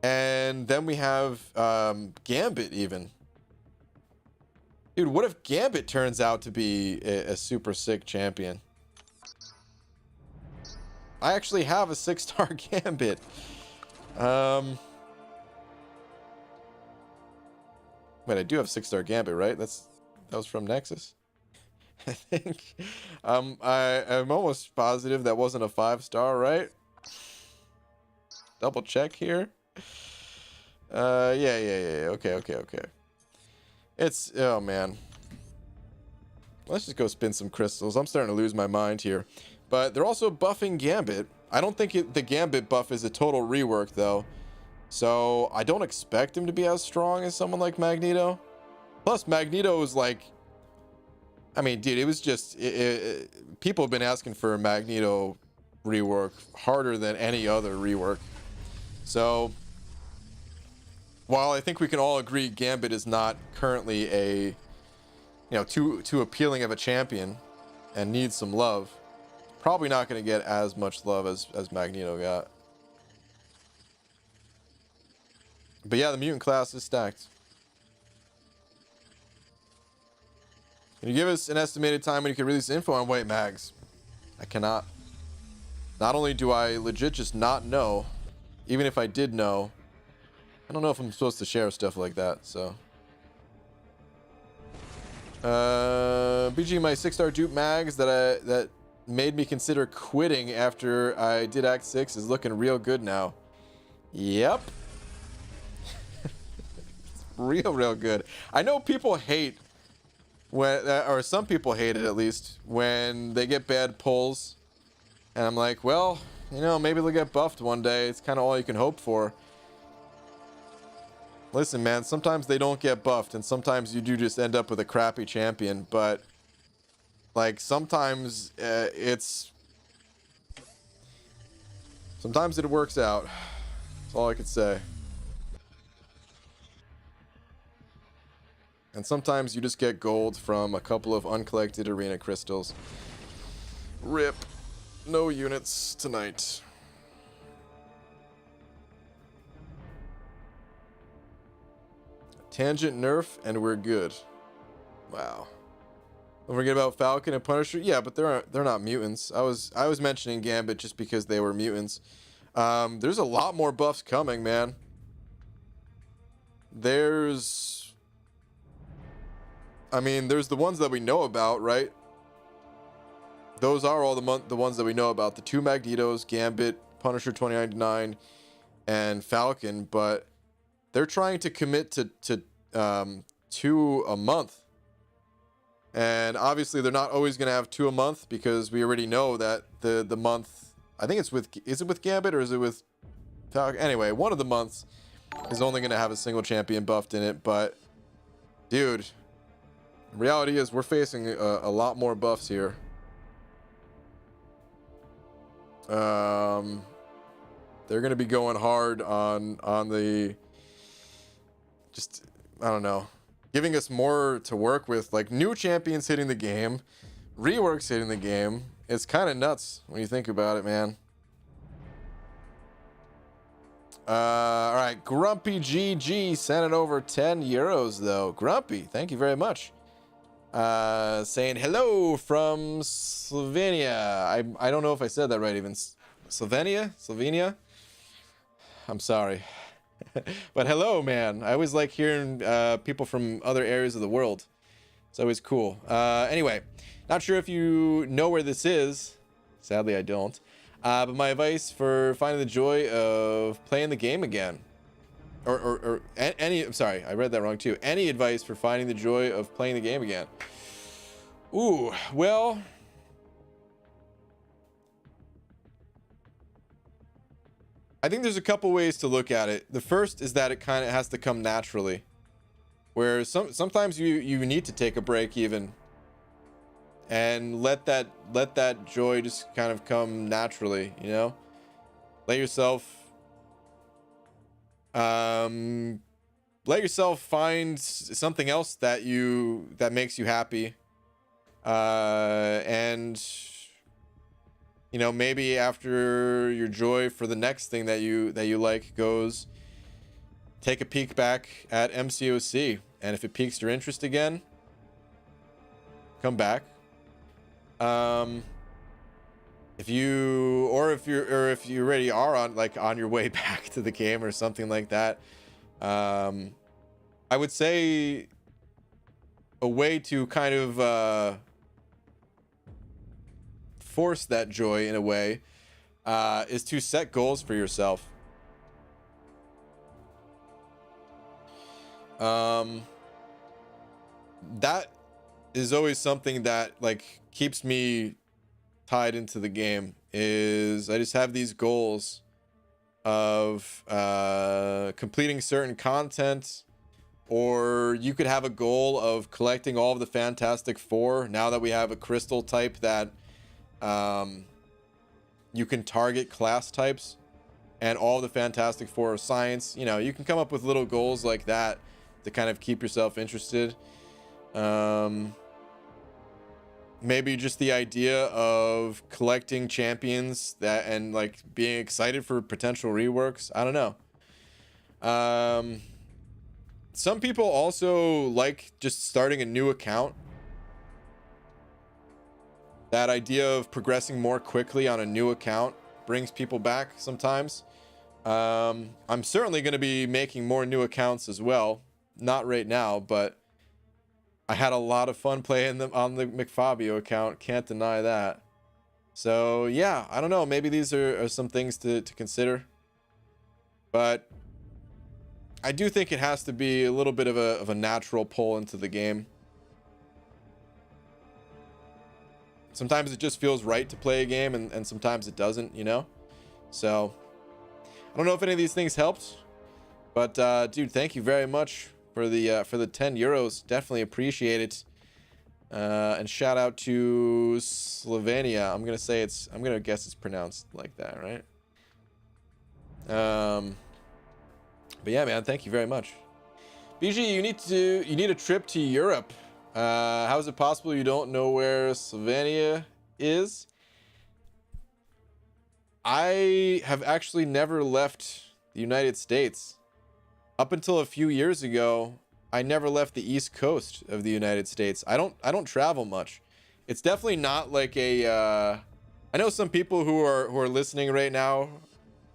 And then we have Gambit even. Dude, what if Gambit turns out to be a super sick champion? I actually have a 6-star Gambit. Wait, I do have 6-star Gambit, right? That was from Nexus. I think. I'm almost positive that wasn't a 5-star, right? Double check here. Yeah. Okay. It's, oh man. Let's just go spin some crystals. I'm starting to lose my mind here. But they're also buffing Gambit. I don't think the Gambit buff is a total rework though. So I don't expect him to be as strong as someone like Magneto. Plus Magneto is like, I mean, dude, it was just, people have been asking for a Magneto rework harder than any other rework. So while I think we can all agree Gambit is not currently a, too appealing of a champion and needs some love, probably not going to get as much love as Magneto got. But yeah, the mutant class is stacked. Can you give us an estimated time when you can release info on White Mags? I cannot. Not only do I legit just not know, even if I did know, I don't know if I'm supposed to share stuff like that, so. BG, my 6-star dupe mags that made me consider quitting after I did Act 6 is looking real good now. Yep. It's real good. I know people hate when, or some people hate it at least, when they get bad pulls. And I'm like, well, maybe they'll get buffed one day. It's kind of all you can hope for. Listen, man, sometimes they don't get buffed, and sometimes you do just end up with a crappy champion, but like sometimes sometimes it works out. That's all I could say. And sometimes you just get gold from a couple of uncollected arena crystals. RIP. No units tonight. Tangent nerf and we're good. Wow. Don't forget about Falcon and Punisher. Yeah, but they're not mutants. I was mentioning Gambit just because they were mutants. There's a lot more buffs coming, man. There's the ones that we know about, right? Those are all the ones that we know about. The 2 Magnetos, Gambit, Punisher 2099, and Falcon, but they're trying to commit to 2 a month. And obviously they're not always going to have 2 a month because we already know that the month, I think is it with Gambit or is it with Falcon? Anyway, one of the months is only going to have a single champion buffed in it, but dude, the reality is we're facing a lot more buffs here. They're going to be going hard on the, just, I don't know, giving us more to work with, like new champions hitting the game, reworks hitting the game. It's kind of nuts when you think about it, man. All right, Grumpy GG sent it over 10 euros though. Grumpy, thank you very much. Saying hello from Slovenia. I don't know if I said that right even. Slovenia? I'm sorry. But hello, man. I always like hearing people from other areas of the world. It's always cool. Anyway, not sure if you know where this is. Sadly, I don't. But my advice for finding the joy of playing the game again. I'm sorry, I read that wrong too. Any advice for finding the joy of playing the game again? Ooh, well, I think there's a couple ways to look at it. The first is that it kind of has to come naturally, where sometimes you need to take a break even, and let that joy just kind of come naturally, you know. Let yourself find something else that makes you happy, and you know, maybe after your joy for the next thing that you like goes, take a peek back at MCOC, and if it piques your interest again, come back. If you already are on your way back to the game or something like that, I would say a way to kind of force that joy in a way is to set goals for yourself. That is always something that like keeps me tied into the game. Is I just have these goals of completing certain content, or you could have a goal of collecting all of the Fantastic Four. Now that we have a crystal type that you can target class types, and all the Fantastic Four are science, you know, you can come up with little goals like that to kind of keep yourself interested. Maybe just the idea of collecting champions that, and like being excited for potential reworks. I don't know. Some people also like just starting a new account. That idea of progressing more quickly on a new account brings people back sometimes. I'm certainly going to be making more new accounts as well. Not right now, but I had a lot of fun playing them on the McFabio account. Can't deny that. So yeah, I don't know. Maybe these are some things to consider. But I do think it has to be a little bit of a natural pull into the game. Sometimes it just feels right to play a game, and sometimes it doesn't, you know? So I don't know if any of these things helped, but dude, thank you very much for the 10 euros. Definitely appreciate it. And shout out to Slovenia. I'm gonna guess it's pronounced like that, right? But yeah, man, thank you very much. BG, you need a trip to Europe. How is it possible you don't know where Slovenia is? I have actually never left the United States. Up until a few years ago, I never left the East Coast of the United States. I don't travel much. It's definitely not like a I know some people who are listening right now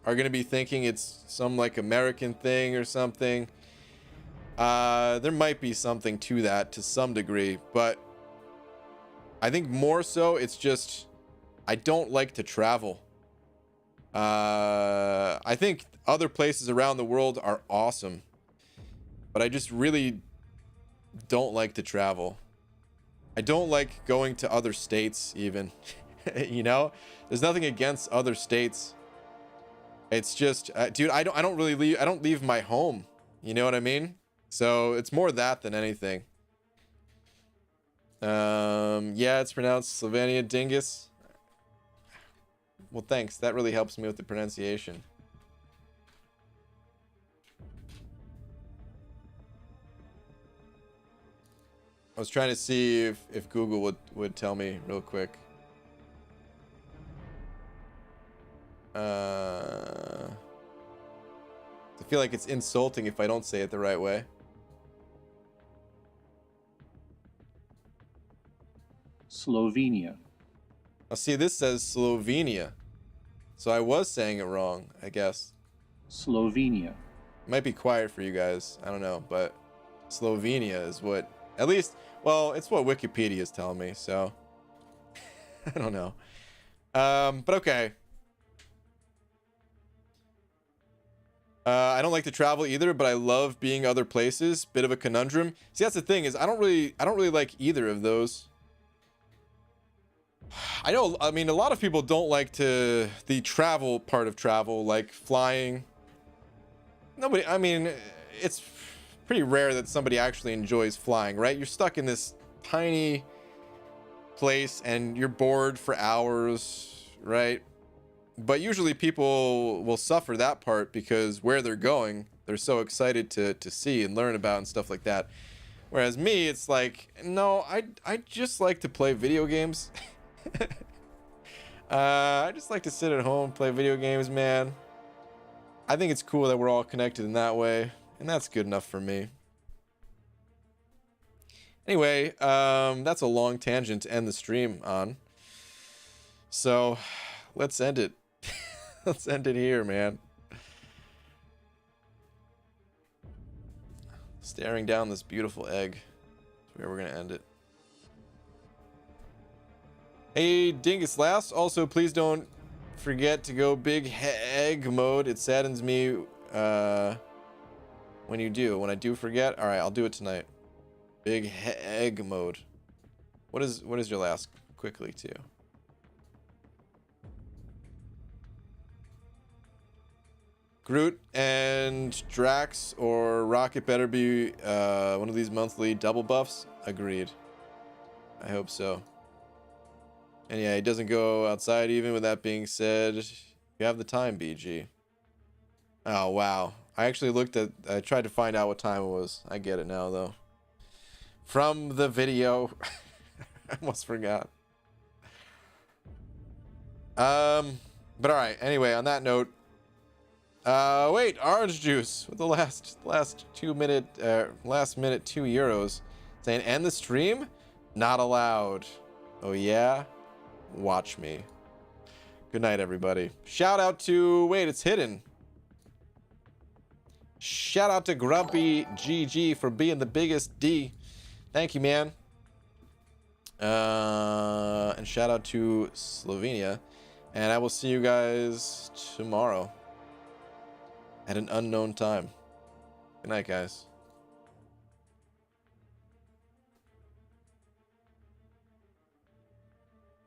are going to be thinking it's some like American thing or something. There might be something to that to some degree, but I think more so it's just I don't like to travel. I think other places around the world are awesome, but I just really don't like to travel. I don't like going to other states even. You know, there's nothing against other states. It's just dude, I don't leave my home, you know what I mean? So it's more that than anything. Yeah, it's pronounced Slovenia Dingus. Well, thanks. That really helps me with the pronunciation. I was trying to see if Google would tell me real quick. I feel like it's insulting if I don't say it the right way. Slovenia. Now see, this says Slovenia. So I was saying it wrong, I guess. Slovenia. Might be quiet for you guys. I don't know, but Slovenia is what, at least, well, it's what Wikipedia is telling me, so I don't know. But okay. I don't like to travel either, but I love being other places. Bit of a conundrum. See, that's the thing, is I don't really like either of those. I know, I mean, a lot of people don't like the travel part of travel, like flying. Nobody, I mean, it's pretty rare that somebody actually enjoys flying, right? You're stuck in this tiny place and you're bored for hours, right? But usually people will suffer that part because where they're going, they're so excited to see and learn about and stuff like that. Whereas me, it's like, no, I just like to play video games. I just like to sit at home, play video games, man. I think it's cool that we're all connected in that way, and that's good enough for me. Anyway, that's a long tangent to end the stream on. So, let's end it. Let's end it here, man. Staring down this beautiful egg. That's where we're gonna end it. Hey, Dingus Last. Also, please don't forget to go big egg mode. It saddens me when you do. When I do forget, all right, I'll do it tonight. Big egg mode. What is your last? Quickly too. Groot and Drax or Rocket better be one of these monthly double buffs. Agreed. I hope so. And yeah, he doesn't go outside even. With that being said, you have the time, BG. Oh, wow. I tried to find out what time it was. I get it now, though. From the video. I almost forgot. But alright, anyway, on that note. Wait, orange juice with the last minute €2 saying end the stream? Not allowed. Oh yeah? Watch me. Good night, everybody. Shout out to it's hidden. Shout out to Grumpy GG for being the biggest D. Thank you, man. And shout out to Slovenia. And I will see you guys tomorrow at an unknown time. Good night, guys.